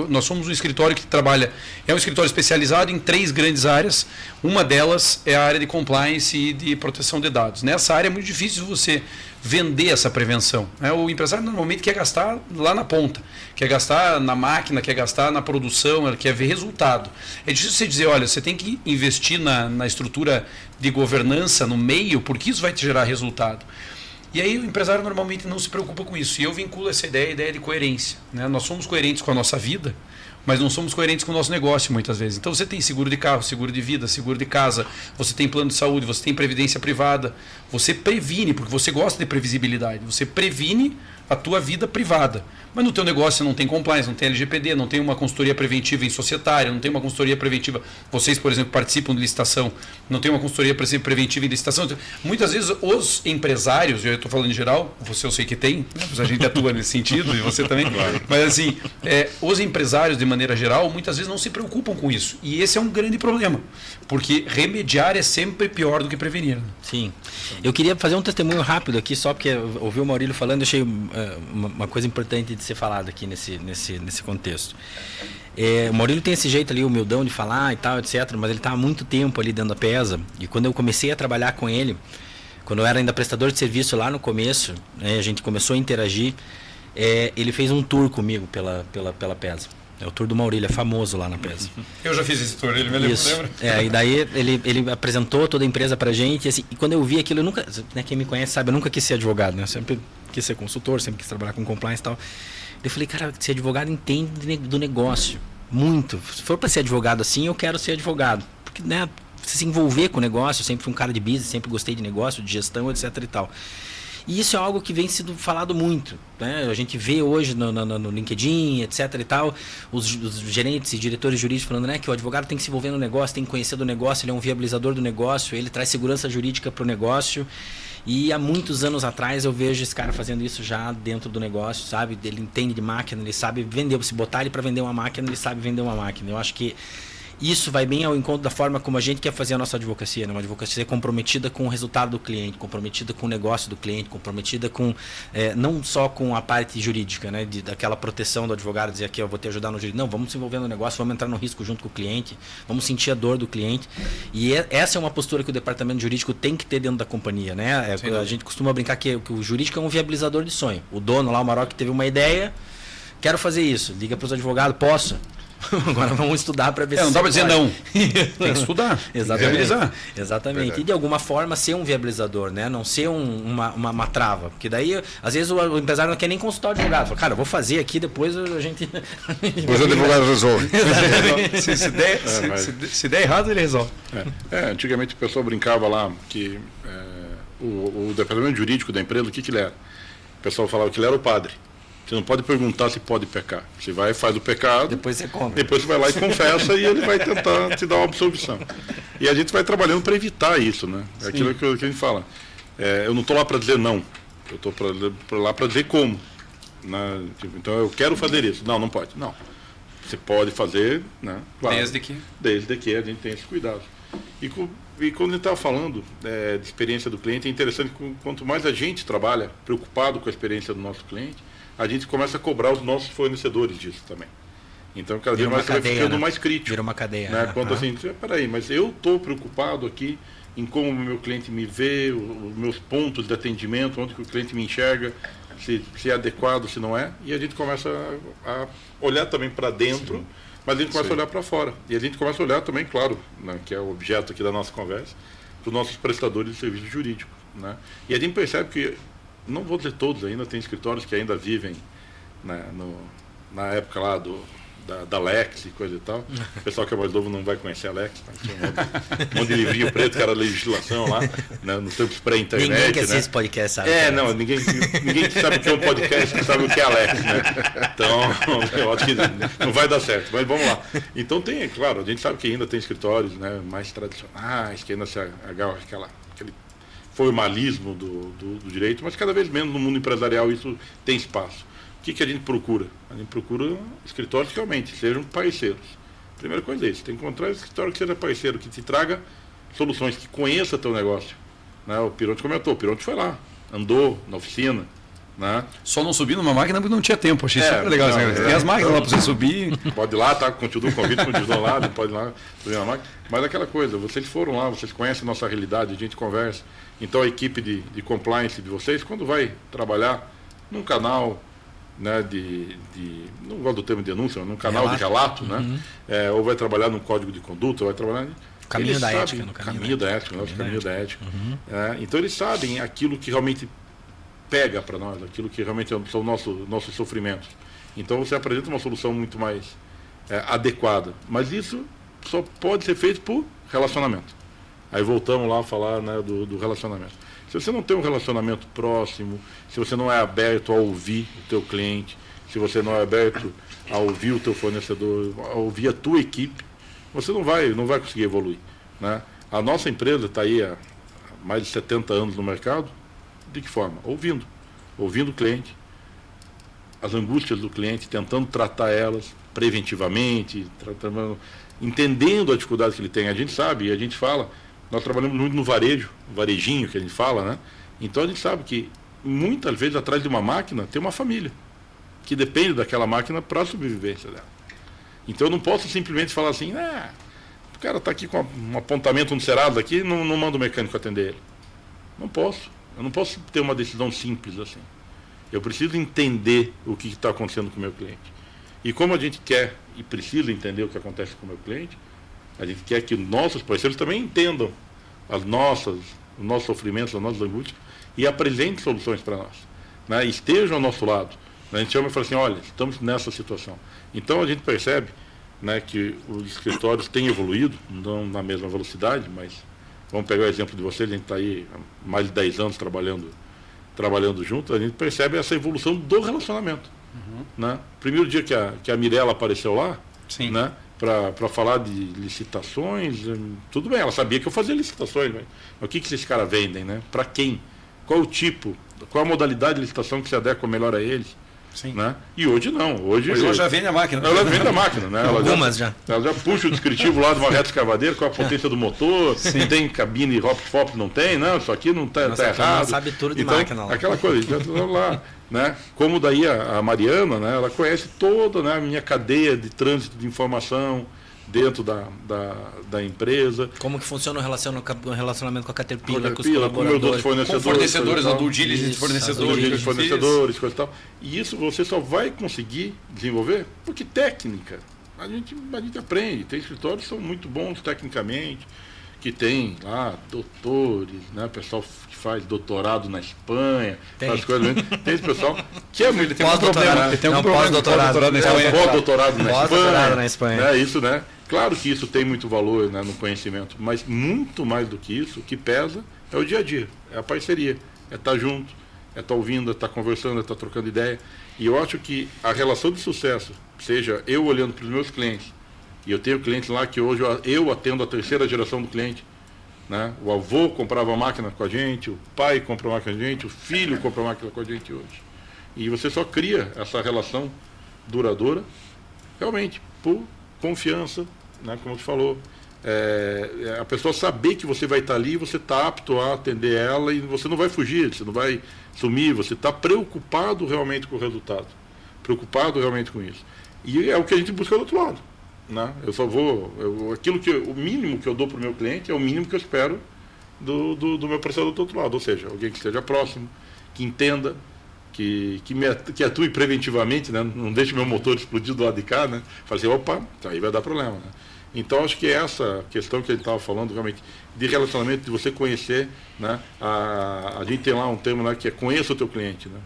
nós somos um escritório que trabalha, é um escritório especializado em 3 grandes áreas. Uma delas é a área de compliance e de proteção de dados. Nessa área é muito difícil você vender essa prevenção. O empresário normalmente quer gastar lá na ponta, quer gastar na máquina, quer gastar na produção, ele quer ver resultado. É difícil você dizer, olha, você tem que investir na estrutura de governança no meio, porque isso vai te gerar resultado. E aí o empresário normalmente não se preocupa com isso. E eu vinculo essa ideia à ideia de coerência. Né? Nós somos coerentes com a nossa vida, mas não somos coerentes com o nosso negócio muitas vezes. Então você tem seguro de carro, seguro de vida, seguro de casa, você tem plano de saúde, você tem previdência privada, você previne, porque você gosta de previsibilidade, você previne a tua vida privada. Mas no teu negócio não tem compliance, não tem LGPD, não tem uma consultoria preventiva em societária, não tem uma consultoria preventiva. Vocês, por exemplo, participam de licitação, não tem uma consultoria preventiva em licitação. Muitas vezes os empresários, eu estou falando em geral, você eu sei que tem, né? A gente atua nesse sentido e você também. Claro. Mas assim, os empresários de maneira geral, muitas vezes não se preocupam com isso. E esse é um grande problema, porque remediar é sempre pior do que prevenir.
Sim. Eu queria fazer um testemunho rápido aqui, só porque eu ouvi o Maurílio falando, achei uma coisa importante de ser falado aqui nesse contexto. O Maurílio tem esse jeito ali, humildão de falar e tal, etc., mas ele está há muito tempo ali dentro da PESA, e quando eu comecei a trabalhar com ele, quando eu era ainda prestador de serviço lá no começo, a gente começou a interagir, ele fez um tour comigo pela PESA. O tour do Maurílio, é famoso lá na PESA.
Eu já fiz esse tour, ele me lembra?
E daí ele apresentou toda a empresa pra gente, e, assim, e quando eu vi aquilo, eu nunca, né, quem me conhece sabe, eu nunca quis ser advogado, né? Eu sempre quis ser consultor, sempre quis trabalhar com compliance e tal. Eu falei, cara, ser advogado entende do negócio, muito. Se for para ser advogado assim, eu quero ser advogado. Porque, né, se envolver com o negócio, eu sempre fui um cara de business, sempre gostei de negócio, de gestão, etc e tal. E isso é algo que vem sendo falado muito, né? A gente vê hoje no LinkedIn, etc e tal, os gerentes e diretores jurídicos falando, né, que o advogado tem que se envolver no negócio, tem que conhecer do negócio, ele é um viabilizador do negócio, ele traz segurança jurídica para o negócio. E há muitos anos atrás eu vejo esse cara fazendo isso já dentro do negócio, sabe? Ele entende de máquina, ele sabe vender, se botar ele para vender uma máquina, ele sabe vender uma máquina. Eu acho que isso vai bem ao encontro da forma como a gente quer fazer a nossa advocacia, né? Uma advocacia comprometida com o resultado do cliente, comprometida com o negócio do cliente, comprometida com não só com a parte jurídica, né? Daquela proteção do advogado, dizer aqui, eu vou te ajudar no jurídico. Não, vamos se envolver no negócio, vamos entrar no risco junto com o cliente, vamos sentir a dor do cliente. E essa é uma postura que o departamento jurídico tem que ter dentro da companhia, né? A gente costuma brincar que o jurídico é um viabilizador de sonho. O dono lá, o Maroc, teve uma ideia, quero fazer isso, liga para os advogados, posso? Agora vamos estudar para ver se
não dá para dizer não.
Tem
que estudar.
Exatamente. Exatamente. E de alguma forma ser um viabilizador, né? Não ser uma trava. Porque daí, às vezes, o empresário não quer nem consultar o advogado. Fala, cara, eu vou fazer aqui, depois a gente.
Depois o advogado resolve.
Se der errado, ele resolve.
Antigamente o pessoal brincava lá que o departamento jurídico da empresa, o que ele era? O pessoal falava que ele era o padre. Você não pode perguntar se pode pecar. Você vai e faz o pecado.
Depois você conta.
Depois você vai lá e confessa e ele vai tentar te dar uma absolvição. E a gente vai trabalhando para evitar isso, né? É aquilo que a gente fala. Eu não estou lá para dizer não. Eu estou lá para dizer como. Né? Então eu quero fazer isso. Não pode. Não. Você pode fazer, né? Claro, desde que a gente tenha esse cuidado. E quando a gente estava falando de experiência do cliente, é interessante que quanto mais a gente trabalha preocupado com a experiência do nosso cliente, a gente começa a cobrar os nossos fornecedores disso também. Então, cada vez mais você vai ficando mais crítico.
Vira uma cadeia.
Né? Quando assim, peraí, mas eu estou preocupado aqui em como o meu cliente me vê, os meus pontos de atendimento, onde que o cliente me enxerga, se é adequado, se não é. E a gente começa a olhar também para dentro, mas a gente começa a olhar para fora. E a gente começa a olhar também, claro, né, que é o objeto aqui da nossa conversa, para os nossos prestadores de serviço jurídico. Né? E a gente percebe que, não vou dizer todos ainda, tem escritórios que ainda vivem na época lá da Lex e coisa e tal. O pessoal que é mais novo não vai conhecer a Lex. Tá? Tinha um monte de livrinho preto que era legislação lá, né? Nos tempos pré-internet.
Ninguém que
assiste
esse podcast sabe.
Ninguém sabe o que é um podcast, sabe o que é a Lex, né? Então, eu acho que não vai dar certo, mas vamos lá. Então tem, claro, a gente sabe que ainda tem escritórios, né, mais tradicionais, que ainda se agarram aquele formalismo do direito, mas cada vez menos no mundo empresarial isso tem espaço. O que a gente procura? A gente procura escritórios que realmente sejam parceiros. Primeira coisa é isso, tem que encontrar um escritório que seja parceiro, que te traga soluções, que conheça teu negócio. Né? O Pironte comentou, o Pironte foi lá, andou na oficina. Né?
Só não subi numa máquina porque não tinha tempo, achei super legal. Tem as máquinas lá para você subir.
Pode ir lá, tá? Continua o convite, continua lá, pode ir lá subir na máquina. Mas aquela coisa, vocês foram lá, vocês conhecem a nossa realidade, a gente conversa. Então a equipe de compliance de vocês, quando vai trabalhar num canal, né, não gosto do termo de denúncia, num canal de relato, né? Ou vai trabalhar num código de conduta, ou vai trabalhar
caminho da ética,
no caminho da ética, nosso caminho da ética. Então eles sabem aquilo que realmente pega para nós, aquilo que realmente são nossos sofrimentos. Então você apresenta uma solução muito mais adequada. Mas isso só pode ser feito por relacionamento. Aí voltamos lá a falar, né, do relacionamento. Se você não tem um relacionamento próximo, se você não é aberto a ouvir o teu cliente, se você não é aberto a ouvir o teu fornecedor, a ouvir a tua equipe, você não vai conseguir evoluir, né? A nossa empresa está aí há mais de 70 anos no mercado. De que forma? Ouvindo o cliente, as angústias do cliente, tentando tratar elas preventivamente, entendendo a dificuldade que ele tem. A gente sabe, a gente fala, nós trabalhamos muito no varejinho que a gente fala, né? Então a gente sabe que muitas vezes atrás de uma máquina tem uma família que depende daquela máquina para a sobrevivência dela. Então eu não posso simplesmente falar assim, o cara está aqui com um apontamento no cerado aqui, não manda o mecânico atender ele. Não posso. Eu não posso ter uma decisão simples assim. Eu preciso entender o que está acontecendo com o meu cliente. E como a gente quer e precisa entender o que acontece com o meu cliente, a gente quer que nossos parceiros também entendam os nossos sofrimentos, as nossas angústias e apresentem soluções para nós, né? Estejam ao nosso lado. A gente chama e fala assim, olha, estamos nessa situação. Então a gente percebe, né, que os escritórios têm evoluído, não na mesma velocidade, mas vamos pegar o exemplo de vocês, a gente está aí há mais de 10 anos trabalhando junto, a gente percebe essa evolução do relacionamento. Né? Primeiro dia que a Mirella apareceu lá, né, para falar de licitações, tudo bem, ela sabia que eu fazia licitações, mas o que esses caras vendem, né? Para quem? Qual o tipo? Qual a modalidade de licitação que se adequa melhor a eles?
Sim.
Né? E hoje não. Hoje
ela já vende a máquina.
Ela vende a máquina, né?
Algumas já.
Ela já puxa o descritivo lá de uma reta escavadeira com a potência do motor, tem cabine hop-fop, não tem, não, isso aqui não está errado.
Ela sabe tudo de
então,
máquina lá.
Aquela coisa, já tá lá, né? Como daí a Mariana, né? Ela conhece toda, né, a minha cadeia de trânsito de informação dentro da empresa.
Como que funciona o relacionamento com a Caterpillar, com os
com meus outros
com fornecedores, a due diligence de
fornecedores, coisa e tal. E isso você só vai conseguir desenvolver porque técnica. A gente aprende. Tem escritórios que são muito bons tecnicamente, que tem lá doutores, né? Pessoal que faz doutorado na Espanha, faz coisas. Tem esse pessoal que é muito.
Tem um problema. Tem um pós-doutorado na Espanha.
Pós-doutorado na Espanha. É isso, né? Claro que isso tem muito valor, né, no conhecimento, mas muito mais do que isso, o que pesa é o dia a dia, é a parceria, é estar junto, é estar ouvindo, é estar conversando, é estar trocando ideia. E eu acho que a relação de sucesso, seja eu olhando para os meus clientes, e eu tenho clientes lá que hoje eu atendo a terceira geração do cliente, né? O avô comprava máquina com a gente, o pai compra máquina com a gente, o filho compra máquina com a gente hoje. E você só cria essa relação duradoura, realmente, por confiança, né, como você falou, a pessoa saber que você vai estar ali, você está apto a atender ela e você não vai fugir, você não vai sumir, você está preocupado realmente com o resultado, preocupado realmente com isso. E é o que a gente busca do outro lado, né? Eu só vou, o mínimo que eu dou para o meu cliente é o mínimo que eu espero do meu prestador do outro lado, ou seja, alguém que esteja próximo, que entenda, que atue preventivamente, né? Não deixe meu motor explodir do lado de cá, né? Fazer, opa, aí vai dar problema, né? Então, acho que essa questão que a gente estava falando, realmente, de relacionamento, de você conhecer, né? A gente tem lá um termo, né, que é conheça o teu cliente, né?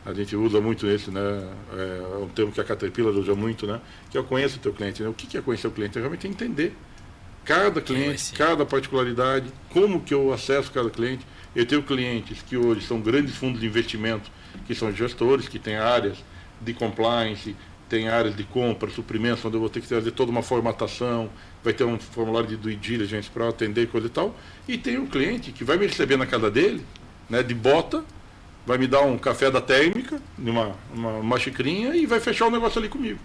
A gente usa muito esse, né? É um termo que a Caterpillar usa muito, né? Que é o conheça o teu cliente, né? O que é conhecer o cliente? É realmente entender cada cliente, cada particularidade, como que eu acesso cada cliente. Eu tenho clientes que hoje são grandes fundos de investimento, que são gestores, que têm áreas de compliance, tem áreas de compra, suprimentos, onde eu vou ter que fazer toda uma formatação, vai ter um formulário de due diligence para atender coisa e tal. E tem um cliente que vai me receber na casa dele, né, de bota, vai me dar um café da térmica, uma xicrinha, e vai fechar o negócio ali comigo.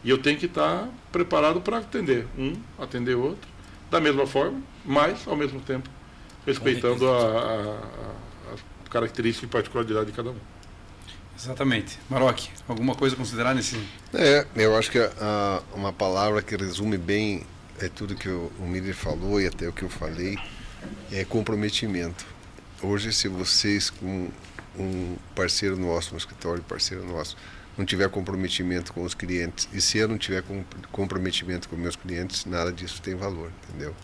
E eu tenho que estar preparado para atender atender outro, da mesma forma, mas, ao mesmo tempo, respeitando a característica e particularidade de cada um.
Exatamente. Maroc, alguma coisa a considerar nesse...
Eu acho que uma palavra que resume bem tudo que o Miller falou e até o que eu falei, é comprometimento. Hoje, se vocês, com um parceiro nosso, um escritório parceiro nosso, não tiver comprometimento com os clientes, e se eu não tiver comprometimento com meus clientes, nada disso tem valor, entendeu?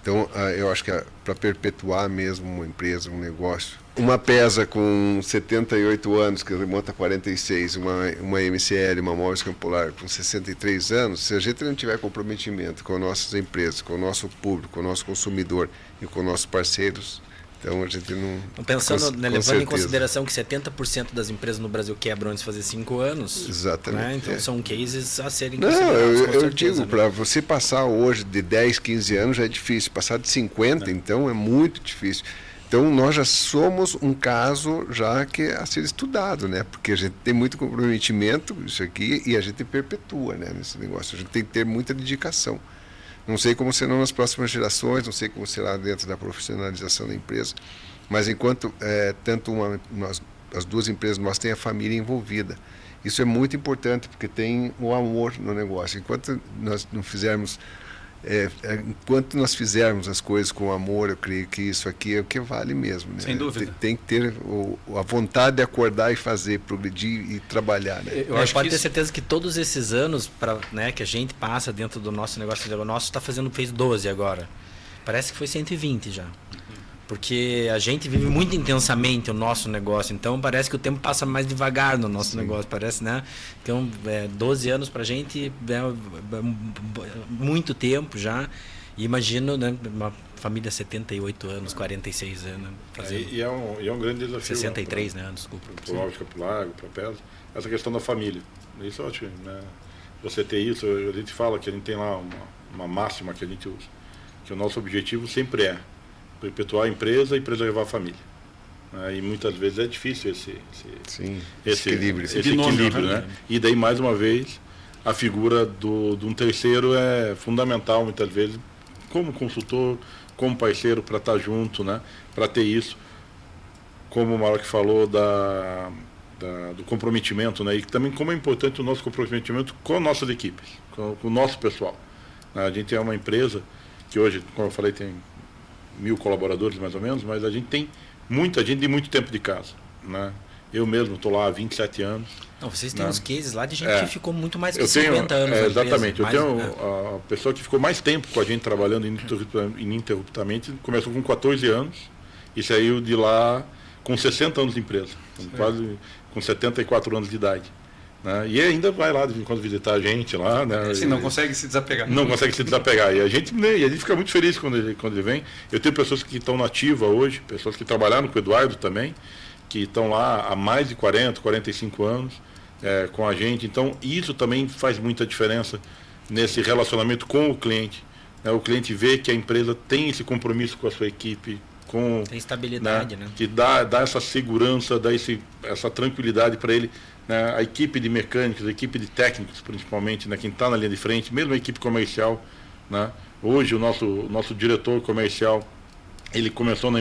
Então, eu acho que para perpetuar mesmo uma empresa, um negócio, uma PESA com 78 anos, que remonta a 46, uma MCL, uma Móveis Campo Largo com 63 anos, se a gente não tiver comprometimento com as nossas empresas, com o nosso público, com o nosso consumidor e com nossos parceiros, então a gente não...
Pensando, né, levando em consideração que 70% das empresas no Brasil quebram antes de fazer 5 anos.
Exatamente.
Né? Então são cases a serem
não,
considerados.
eu digo, para você passar hoje de 10, 15 anos já é difícil, passar de 50, então é muito difícil. Então nós já somos um caso já que é a ser estudado, né? Porque a gente tem muito comprometimento isso aqui e a gente perpetua, né, nesse negócio. A gente tem que ter muita dedicação. Não sei como serão nas próximas gerações, não sei como será dentro da profissionalização da empresa, mas enquanto tanto as duas empresas nós tem a família envolvida. Isso é muito importante porque tem o amor no negócio. Enquanto nós não fizermos enquanto nós fizermos as coisas com amor, eu creio que isso aqui é o que vale mesmo, né?
Sem dúvida.
Tem que ter a vontade de acordar e fazer, progredir e trabalhar, né?
Eu acho pode ter certeza que todos esses anos né, que a gente passa dentro do nosso negócio, o nosso fez 12 agora. Parece que foi 120 já. Porque a gente vive muito intensamente o nosso negócio, então parece que o tempo passa mais devagar no nosso negócio, parece, né? Então, 12 anos pra gente é muito tempo já. E imagino, né, uma família 78 anos, 46 anos.
E é um grande desafio.
63, né? Desculpa.
Para o Móveis Campo Largo, para a PESA, essa questão da família. Isso é ótimo, né? Você ter isso, a gente fala que a gente tem lá uma máxima que a gente usa, que o nosso objetivo sempre é perpetuar a empresa e preservar a família. E muitas vezes é difícil esse equilíbrio. Esse equilíbrio, né? E daí, mais uma vez, a figura de um terceiro é fundamental, muitas vezes, como consultor, como parceiro, para estar junto, né? Para ter isso. Como o Marco falou do comprometimento, né? E também como é importante o nosso comprometimento com nossas equipes, com o nosso pessoal. A gente é uma empresa que hoje, como eu falei, tem 1.000 colaboradores mais ou menos, mas a gente tem muita gente de muito tempo de casa, né? Eu mesmo estou lá há 27 anos.
Não, vocês têm uns cases lá de gente que ficou muito mais que 50 anos.
Exatamente. Eu tenho a pessoa que ficou mais tempo com a gente trabalhando ininterruptamente, começou com 14 anos e saiu de lá com 60 anos de empresa, quase com 74 anos de idade. Né? E ainda vai lá de vez em quando visitar a gente lá, né?
Assim, não consegue se desapegar.
Não consegue se desapegar. E a gente fica muito feliz quando ele vem. Eu tenho pessoas que estão na ativa hoje, pessoas que trabalharam com o Eduardo também, que estão lá há mais de 40, 45 anos com a gente. Então, isso também faz muita diferença nesse relacionamento com o cliente. Né? O cliente vê que a empresa tem esse compromisso com a sua equipe, tem
estabilidade, né?
Que dá essa segurança, dá essa tranquilidade para ele. Né? A equipe de mecânicos, a equipe de técnicos, principalmente, né? Quem está na linha de frente, mesmo a equipe comercial. Né? Hoje, o nosso diretor comercial, ele começou na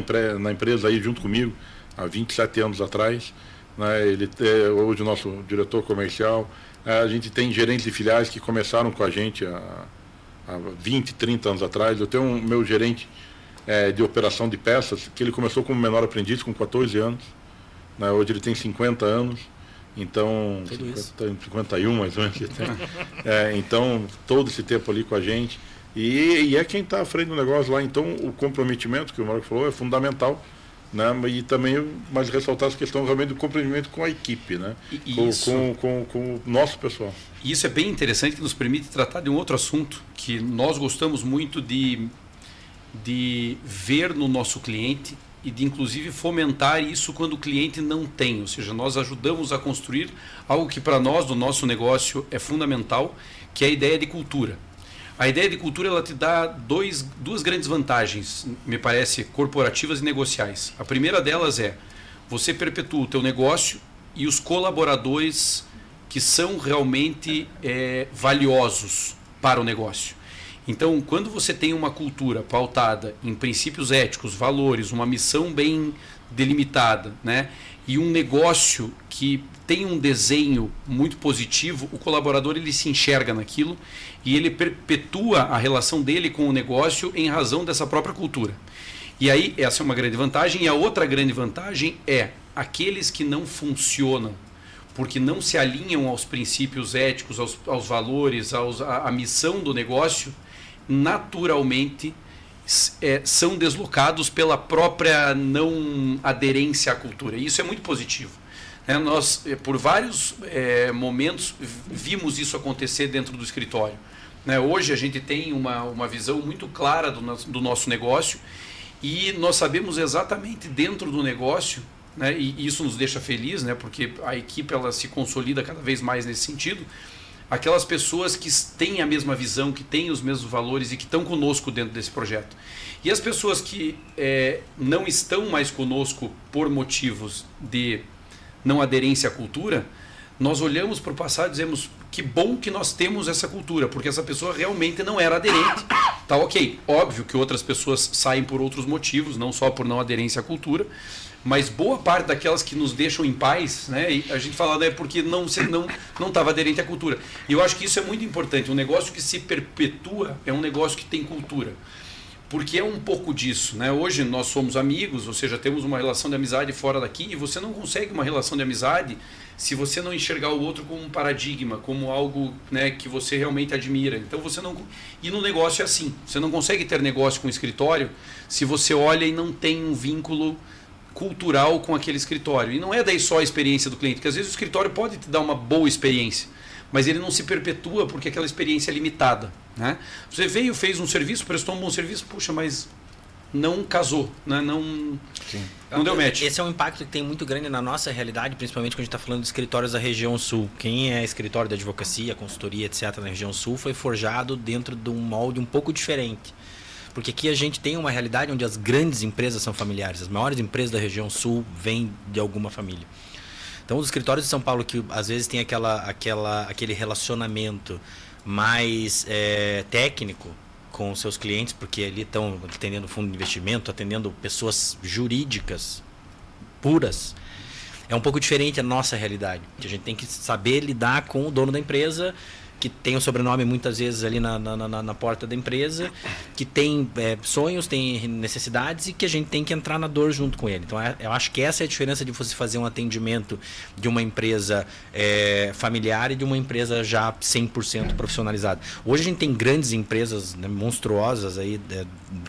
empresa aí junto comigo, há 27 anos atrás. Né? Ele é hoje o nosso diretor comercial. A gente tem gerentes de filiais que começaram com a gente há 20, 30 anos atrás. Eu tenho o meu gerente de operação de peças, que ele começou como menor aprendiz com 14 anos. Né? Hoje ele tem 50 anos. Então, 51 mais ou menos. Então, todo esse tempo ali com a gente. E é quem está à frente do negócio lá. Então, o comprometimento que o Marco falou é fundamental. Né? E também, mas ressaltar essa questão realmente do comprometimento com a equipe, né? Com o nosso pessoal.
E isso é bem interessante, que nos permite tratar de um outro assunto que nós gostamos muito de ver no nosso cliente e de inclusive fomentar isso quando o cliente não tem, ou seja, nós ajudamos a construir algo que para nós, do nosso negócio, é fundamental, que é a ideia de cultura. A ideia de cultura, ela te dá duas grandes vantagens, me parece, corporativas e negociais. A primeira delas é, você perpetua o teu negócio e os colaboradores que são realmente valiosos para o negócio. Então, quando você tem uma cultura pautada em princípios éticos, valores, uma missão bem delimitada, né, e um negócio que tem um desenho muito positivo, o colaborador ele se enxerga naquilo e ele perpetua a relação dele com o negócio em razão dessa própria cultura. E aí, essa é uma grande vantagem. E a outra grande vantagem é aqueles que não funcionam, porque não se alinham aos princípios éticos, aos valores, à missão do negócio, naturalmente são deslocados pela própria não aderência à cultura. E isso é muito positivo. Nós, por vários momentos, vimos isso acontecer dentro do escritório. Hoje a gente tem uma visão muito clara do nosso negócio e nós sabemos exatamente dentro do negócio, e isso nos deixa feliz, porque a equipe ela se consolida cada vez mais nesse sentido, aquelas pessoas que têm a mesma visão, que têm os mesmos valores e que estão conosco dentro desse projeto. E as pessoas que não estão mais conosco por motivos de não aderência à cultura, nós olhamos para o passado e dizemos que bom que nós temos essa cultura, porque essa pessoa realmente não era aderente. Tá ok, óbvio que outras pessoas saem por outros motivos, não só por não aderência à cultura, mas boa parte daquelas que nos deixam em paz, e a gente fala porque não estava aderente à cultura. E eu acho que isso é muito importante. Um negócio que se perpetua é um negócio que tem cultura. Porque é um pouco disso, Hoje nós somos amigos, ou seja, temos uma relação de amizade fora daqui, e você não consegue uma relação de amizade se você não enxergar o outro como um paradigma, como algo que você realmente admira. Então você não. E no negócio é assim. Você não consegue ter negócio com o escritório se você olha e não tem um vínculo cultural com aquele escritório. E não é daí só a experiência do cliente, porque às vezes o escritório pode te dar uma boa experiência, mas ele não se perpetua porque aquela experiência é limitada. Você veio, fez um serviço, prestou um bom serviço, puxa, mas não casou, não deu match.
Esse é um impacto que tem muito grande na nossa realidade, principalmente quando a gente está falando de escritórios da região sul. Quem é escritório de advocacia, consultoria, etc. na região sul foi forjado dentro de um molde um pouco diferente. Porque aqui a gente tem uma realidade onde as grandes empresas são familiares. As maiores empresas da região sul vêm de alguma família. Então, os escritórios de São Paulo que às vezes tem aquele relacionamento mais técnico com seus clientes, porque ali estão atendendo fundo de investimento, atendendo pessoas jurídicas puras, é um pouco diferente a nossa realidade. A gente tem que saber lidar com o dono da empresa, que tem o sobrenome muitas vezes ali na porta da empresa, que tem sonhos, tem necessidades e que a gente tem que entrar na dor junto com ele. Então, eu acho que essa é a diferença de você fazer um atendimento de uma empresa familiar e de uma empresa já 100% profissionalizada. Hoje a gente tem grandes empresas monstruosas aí,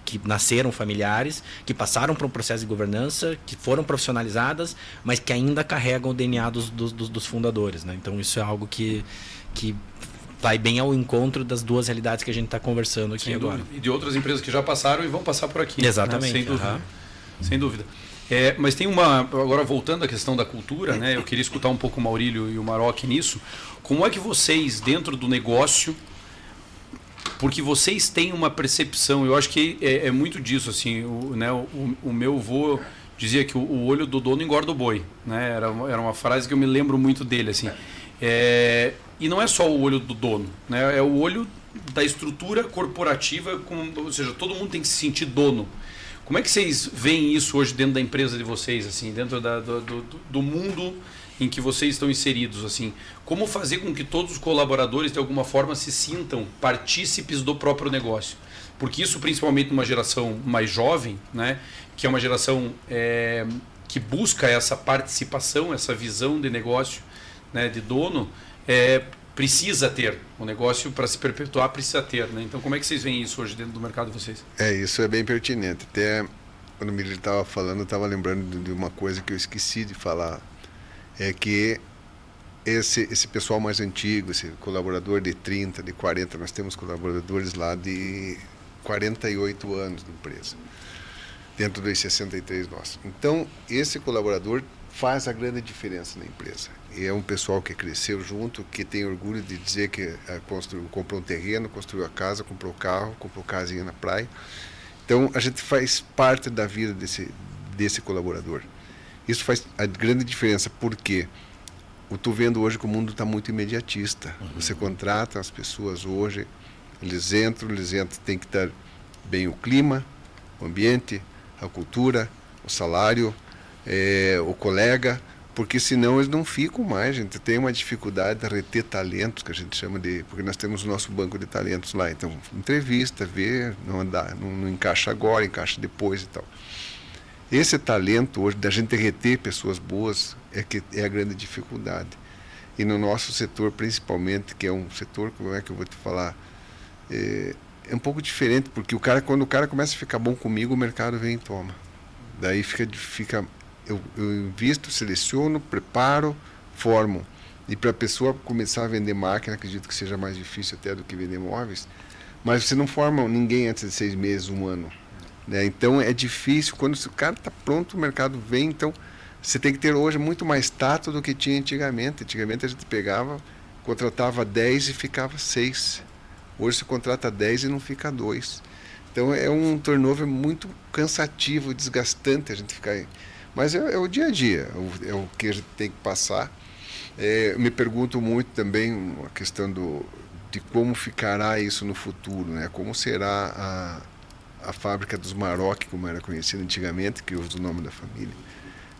que nasceram familiares, que passaram por um processo de governança, que foram profissionalizadas, mas que ainda carregam o DNA dos fundadores. Então, isso é algo que vai bem ao encontro das duas realidades que a gente está conversando aqui agora.
E de outras empresas que já passaram e vão passar por aqui.
Exatamente.
Sem dúvida. Sem dúvida. Mas tem uma... Agora, voltando à questão da cultura, eu queria escutar um pouco o Maurílio e o Maroc nisso. Como é que vocês, dentro do negócio, porque vocês têm uma percepção, eu acho que é muito disso, assim, o meu avô dizia que o olho do dono engorda o boi, Era uma frase que eu me lembro muito dele, assim. E não é só o olho do dono, é o olho da estrutura corporativa, ou seja, todo mundo tem que se sentir dono. Como é que vocês veem isso hoje dentro da empresa de vocês, assim, dentro do mundo em que vocês estão inseridos, assim? Como fazer com que todos os colaboradores, de alguma forma, se sintam partícipes do próprio negócio? Porque isso, principalmente numa geração mais jovem, que é uma geração que busca essa participação, essa visão de negócio, de dono, precisa ter. O negócio, para se perpetuar, precisa ter. Então, como é que vocês veem isso hoje dentro do mercado de vocês?
Isso é bem pertinente. Até quando o Miri estava falando, eu estava lembrando de uma coisa que eu esqueci de falar. É que esse pessoal mais antigo, esse colaborador de 30, de 40, nós temos colaboradores lá de 48 anos de empresa, dentro dos 63 nossos. Então, esse colaborador faz a grande diferença na empresa. E é um pessoal que cresceu junto, que tem orgulho de dizer que comprou um terreno, construiu a casa, comprou carro, comprou casinha na praia. Então, a gente faz parte da vida desse colaborador. Isso faz a grande diferença, porque eu estou vendo hoje que o mundo está muito imediatista. Você contrata as pessoas hoje, eles entram, tem que estar bem o clima, o ambiente, a cultura, o salário, o colega, porque senão eles não ficam mais. A gente tem uma dificuldade de reter talentos, que a gente chama de... Porque nós temos o nosso banco de talentos lá. Então, entrevista, vê, não encaixa agora, encaixa depois e tal. Esse talento hoje, da gente reter pessoas boas, é a grande dificuldade. E no nosso setor, principalmente, que é um setor, como é que eu vou te falar, é um pouco diferente, porque quando o cara começa a ficar bom comigo, o mercado vem e toma. Daí eu invisto, seleciono, preparo, formo. E para a pessoa começar a vender máquina, acredito que seja mais difícil até do que vender móveis, mas você não forma ninguém antes de 6 meses, 1 ano. Né? Então é difícil, quando o cara está pronto, o mercado vem, então você tem que ter hoje muito mais tato do que tinha antigamente. Antigamente a gente contratava 10 e ficava 6. Hoje você contrata 10 e não fica 2. Então é um turnover muito cansativo, desgastante a gente ficar aí. Mas é o dia a dia, é o que a gente tem que passar. Eu me pergunto muito também a questão de como ficará isso no futuro, né? Como será a fábrica dos Maroc, como era conhecida antigamente, que usa o nome da família.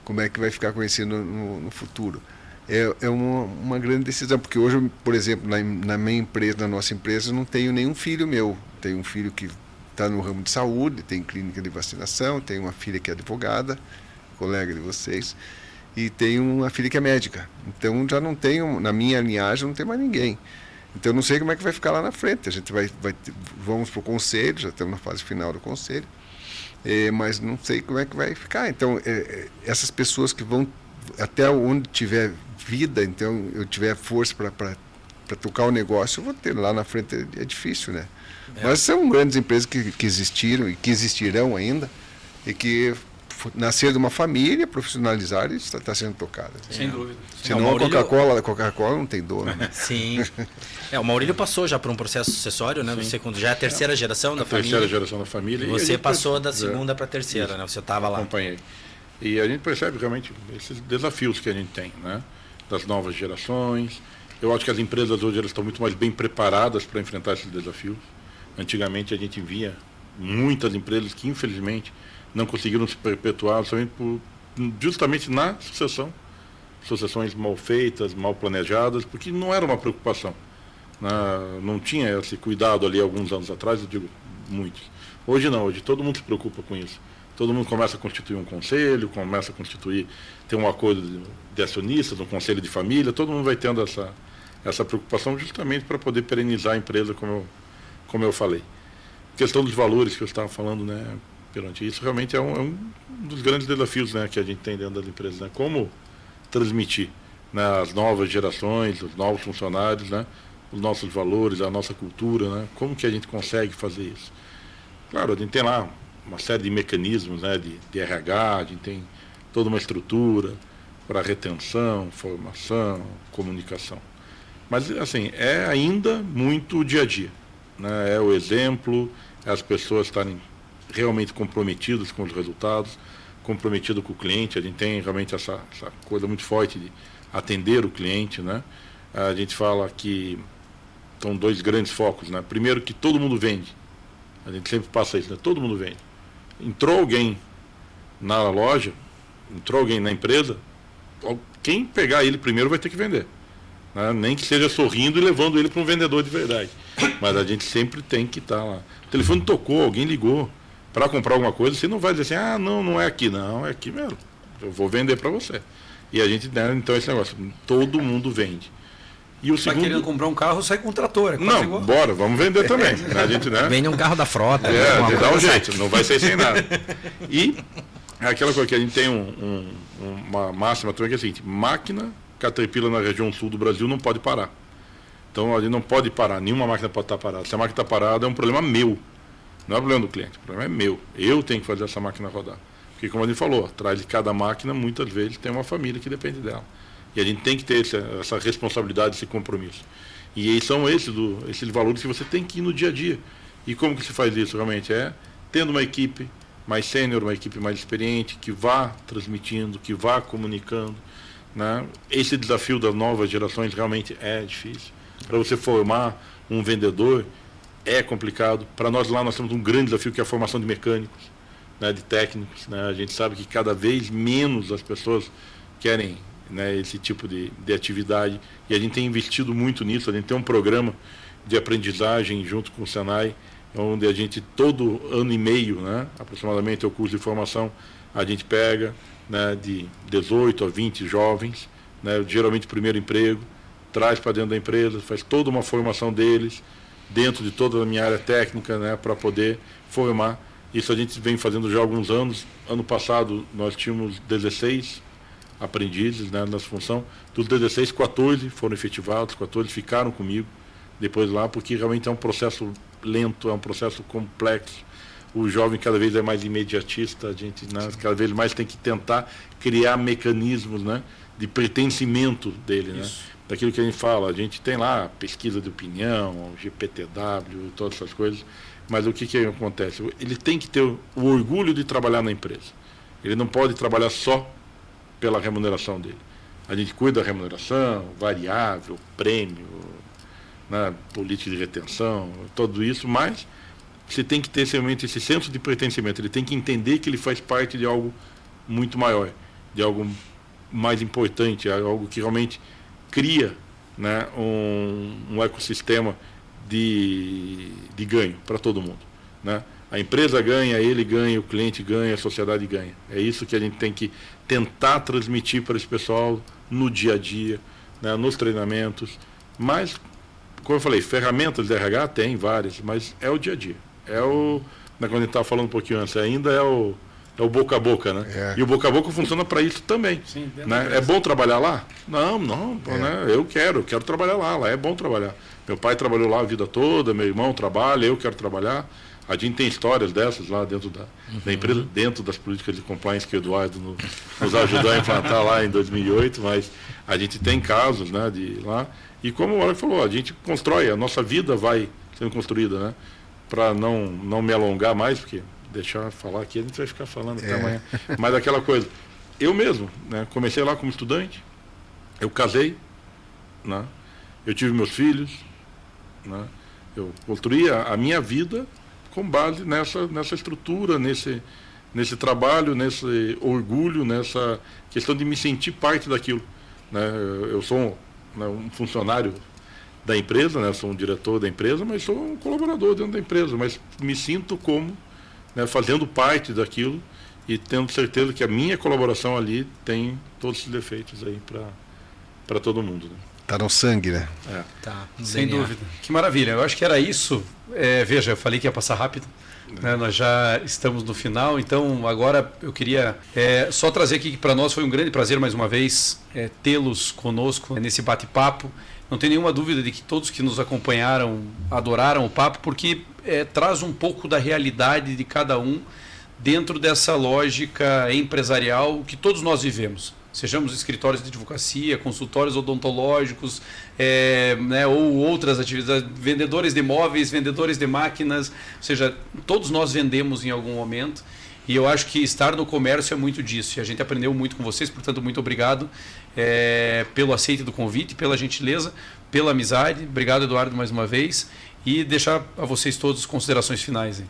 Como é que vai ficar conhecido no futuro? É uma grande decisão, porque hoje, por exemplo, na minha empresa, na nossa empresa, eu não tenho nenhum filho meu. Tenho um filho que está no ramo de saúde, tem clínica de vacinação, tenho uma filha que é advogada, colega de vocês, e tenho uma filha que é médica. Então já não tenho, na minha linhagem, não tem mais ninguém. Então eu não sei como é que vai ficar lá na frente. A gente vamos para o conselho, já estamos na fase final do conselho, mas não sei como é que vai ficar. Então essas pessoas que vão até onde tiver vida, então eu tiver força para tocar o negócio, eu vou ter lá na frente. É difícil, né? Mas são grandes empresas que existiram e que existirão ainda, e que nasceram de uma família, profissionalizaram e está sendo tocada.
Sem dúvida.
Senão a Coca-Cola não tem dono, né?
Sim. O Maurílio passou já por um processo sucessório, né? Você já é a terceira geração da família.
Terceira geração da família.
E você passou da segunda para a terceira, né? Você estava lá.
Acompanhei. E a gente percebe realmente esses desafios que a gente tem, né? Das novas gerações. Eu acho que as empresas hoje elas estão muito mais bem preparadas para enfrentar esses desafios. Antigamente a gente via muitas empresas que infelizmente não conseguiram se perpetuar justamente na sucessão. Sucessões mal feitas, mal planejadas, porque não era uma preocupação. Não tinha esse cuidado ali alguns anos atrás, eu digo muitos. Hoje não, hoje todo mundo se preocupa com isso. Todo mundo começa a constituir um conselho, começa a ter um acordo de acionistas, um conselho de família, todo mundo vai tendo essa preocupação justamente para poder perenizar a empresa, como eu falei. A questão dos valores que eu estava falando, né, Perante, isso realmente é um dos grandes desafios, né, que a gente tem dentro das empresas, né, como transmitir, né, as novas gerações, os novos funcionários, né, os nossos valores, a nossa cultura, né, como que a gente consegue fazer isso. Claro, a gente tem lá uma série de mecanismos, né, de RH, a gente tem toda uma estrutura para retenção, formação, comunicação. Mas, assim, é ainda muito o dia a dia, né, é o exemplo, é as pessoas estarem realmente comprometidas com os resultados, comprometido com o cliente. A gente tem realmente essa coisa muito forte de atender o cliente, né? A gente fala que são 2 grandes focos, né? Primeiro, que todo mundo vende. A gente sempre passa isso, né? Todo mundo vende. Entrou alguém na loja, entrou alguém na empresa, quem pegar ele primeiro vai ter que vender, né? Nem que seja sorrindo e levando ele para um vendedor de verdade. Mas a gente sempre tem que estar lá. O telefone tocou, alguém ligou para comprar alguma coisa, você não vai dizer assim, não é aqui, não, é aqui mesmo, eu vou vender para você. E a gente, né, então esse negócio, todo mundo vende. E o segundo...
querendo comprar um carro, sai com um trator.
Não, igual. Bora, vamos vender também. A gente, né?
Vende um carro da frota.
Dá um jeito, não vai ser sem nada. E aquela coisa que a gente tem uma máxima também que é a seguinte, máquina Caterpillar na região sul do Brasil não pode parar. Então a gente não pode parar, nenhuma máquina pode estar parada. Se a máquina está parada é um problema meu. Não é problema do cliente, o problema é meu. Eu tenho que fazer essa máquina rodar. Porque, como a gente falou, atrás de cada máquina, muitas vezes, tem uma família que depende dela. E a gente tem que ter essa responsabilidade, esse compromisso. E aí são esses valores que você tem que ir no dia a dia. E como que se faz isso, realmente? É tendo uma equipe mais sênior, uma equipe mais experiente, que vá transmitindo, que vá comunicando, né? Esse desafio das novas gerações realmente é difícil. Para você formar um vendedor, é complicado. Para nós lá, nós temos um grande desafio, que é a formação de mecânicos, né, de técnicos, né? A gente sabe que cada vez menos as pessoas querem, né, esse tipo de atividade, e a gente tem investido muito nisso. A gente tem um programa de aprendizagem junto com o Senai, onde a gente, todo ano e meio, né, aproximadamente, o curso de formação, a gente pega, né, de 18 a 20 jovens, né, geralmente primeiro emprego, traz para dentro da empresa, faz toda uma formação deles, dentro de toda a minha área técnica, né, para poder formar. Isso a gente vem fazendo já há alguns anos. Ano passado nós tínhamos 16 aprendizes, né, nessa função. Dos 16, 14 foram efetivados, 14 ficaram comigo depois lá, porque realmente é um processo lento, é um processo complexo. O jovem cada vez é mais imediatista, a gente, né, cada vez mais tem que tentar criar mecanismos, né, de pertencimento dele, né? Daquilo que a gente fala. A gente tem lá pesquisa de opinião, GPTW, todas essas coisas, mas o que acontece? Ele tem que ter o orgulho de trabalhar na empresa. Ele não pode trabalhar só pela remuneração dele. A gente cuida da remuneração, variável, prêmio, né, política de retenção, tudo isso, mas você tem que ter realmente esse senso de pertencimento. Ele tem que entender que ele faz parte de algo muito maior, de algo mais importante, algo que realmente cria, né, um ecossistema de ganho para todo mundo, né? A empresa ganha, ele ganha, o cliente ganha, a sociedade ganha. É isso que a gente tem que tentar transmitir para esse pessoal no dia a dia, né, nos treinamentos. Mas, como eu falei, ferramentas de RH tem várias, mas é o dia a dia. É o, né, quando a gente estava falando um pouquinho antes, ainda é o boca a boca, né? E o boca a boca funciona para isso também. Sim, né? É bom trabalhar lá? Não, né? Eu quero trabalhar lá é bom trabalhar. Meu pai trabalhou lá a vida toda, meu irmão trabalha, eu quero trabalhar. A gente tem histórias dessas lá dentro da empresa, dentro das políticas de compliance que o Eduardo nos ajudou a implantar lá em 2008, mas a gente tem casos, né, de lá. E como o Alex falou, a gente constrói, a nossa vida vai sendo construída, né? Para não me alongar mais, porque deixar eu falar aqui, a gente vai ficar falando até amanhã. Mas aquela coisa, eu mesmo, né, comecei lá como estudante, eu casei, né, eu tive meus filhos, né, eu construí a minha vida com base nessa estrutura, nesse trabalho, nesse orgulho, nessa questão de me sentir parte daquilo, né. Eu sou um funcionário da empresa, né, sou um diretor da empresa, mas sou um colaborador dentro da empresa, mas me sinto como, né, fazendo parte daquilo e tendo certeza que a minha colaboração ali tem todos esses defeitos aí para todo mundo, né?
Tá no sangue, né?
Tá, sem dúvida. Que maravilha. Eu acho que era isso. Veja, eu falei que ia passar rápido. Né? Nós já estamos no final, então agora eu queria só trazer aqui que para nós foi um grande prazer mais uma vez tê-los conosco nesse bate-papo. Não tem nenhuma dúvida de que todos que nos acompanharam adoraram o papo, porque traz um pouco da realidade de cada um dentro dessa lógica empresarial que todos nós vivemos. Sejamos escritórios de advocacia, consultórios odontológicos, né, ou outras atividades, vendedores de imóveis, vendedores de máquinas, ou seja, todos nós vendemos em algum momento. E eu acho que estar no comércio é muito disso. E a gente aprendeu muito com vocês, portanto, muito obrigado pelo aceite do convite, pela gentileza, pela amizade. Obrigado, Eduardo, mais uma vez. E deixar a vocês todos considerações finais. Hein?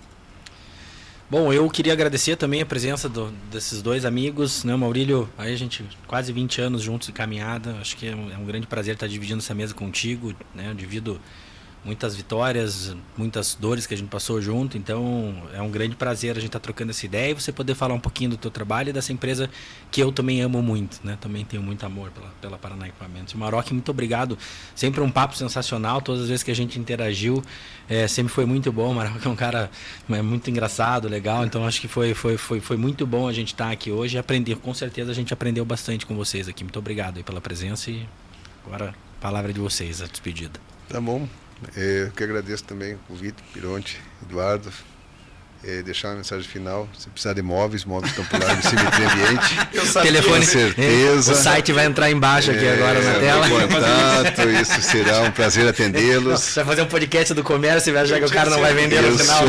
Bom, eu queria agradecer também a presença desses dois amigos, né, Maurílio? Aí a gente quase 20 anos juntos de caminhada. Acho que é um grande prazer estar dividindo essa mesa contigo, né? Eu divido muitas vitórias, muitas dores que a gente passou junto, então é um grande prazer a gente estar trocando essa ideia e você poder falar um pouquinho do teu trabalho e dessa empresa que eu também amo muito, né? Também tenho muito amor pela Paraná Equipamentos. Maroc, muito obrigado, sempre um papo sensacional, todas as vezes que a gente interagiu, sempre foi muito bom. O Maroc é um cara muito engraçado, legal, então acho que foi muito bom a gente estar aqui hoje e aprender, com certeza a gente aprendeu bastante com vocês aqui. Muito obrigado aí pela presença e agora a palavra de vocês, a despedida.
Tá bom. Eu que agradeço também o convite, Pironte, Eduardo. Deixar uma mensagem final. Se precisar de móveis estão por lá no Simetria Ambiente.
Telefone,
com certeza.
O site vai entrar embaixo aqui agora na tela.
Contato, isso será um prazer atendê-los.
Você vai fazer um podcast do comércio e vai achar que o cara não vai vender no final.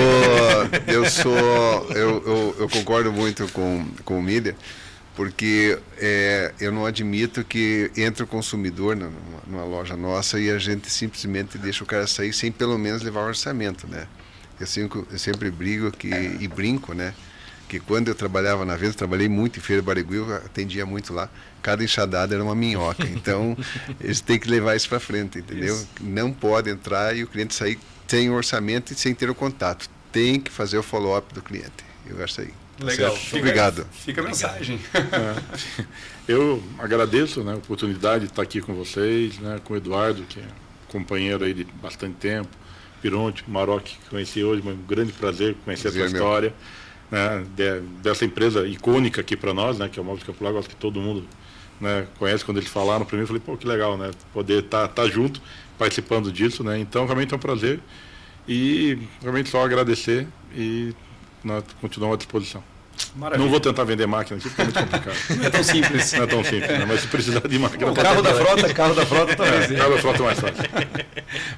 Eu concordo muito com o Miller, porque eu não admito que entre o consumidor numa loja nossa e a gente simplesmente deixa o cara sair sem pelo menos levar o orçamento, né? Eu sempre brigo e brinco, né? Que quando eu trabalhava na Venda, trabalhei muito em Feira Barigui, eu atendia muito lá, cada enxadada era uma minhoca. Então, eles têm que levar isso para frente, entendeu? Isso. Não pode entrar e o cliente sair sem o orçamento e sem ter o contato. Tem que fazer o follow-up do cliente. Eu acho aí.
Legal.
Obrigado.
Fica a mensagem.
Eu agradeço, né, a oportunidade de estar aqui com vocês, né, com o Eduardo, que é companheiro aí de bastante tempo, Pironte, Maroc, que conheci hoje, um grande prazer conhecer a sua
Prazer,
história, né, dessa empresa icônica aqui para nós, né, que é o Móveis Campo Largo, acho que todo mundo, né, conhece. Quando eles falaram para mim, eu falei, pô, que legal, né, poder estar junto, participando disso, né, então realmente é um prazer e realmente só agradecer e nós continuamos à disposição.
Maravilha.
Não vou tentar vender máquina aqui porque é muito complicado.
Não é tão simples.
Não é tão simples, né, mas se precisar de máquina...
O carro da frota talvez.
Carro da frota é mais fácil.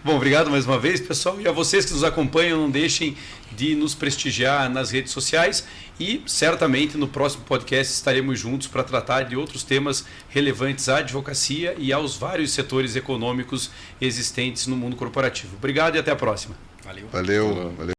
Bom, obrigado mais uma vez, pessoal. E a vocês que nos acompanham, não deixem de nos prestigiar nas redes sociais e certamente no próximo podcast estaremos juntos para tratar de outros temas relevantes à advocacia e aos vários setores econômicos existentes no mundo corporativo. Obrigado e até a próxima.
Valeu.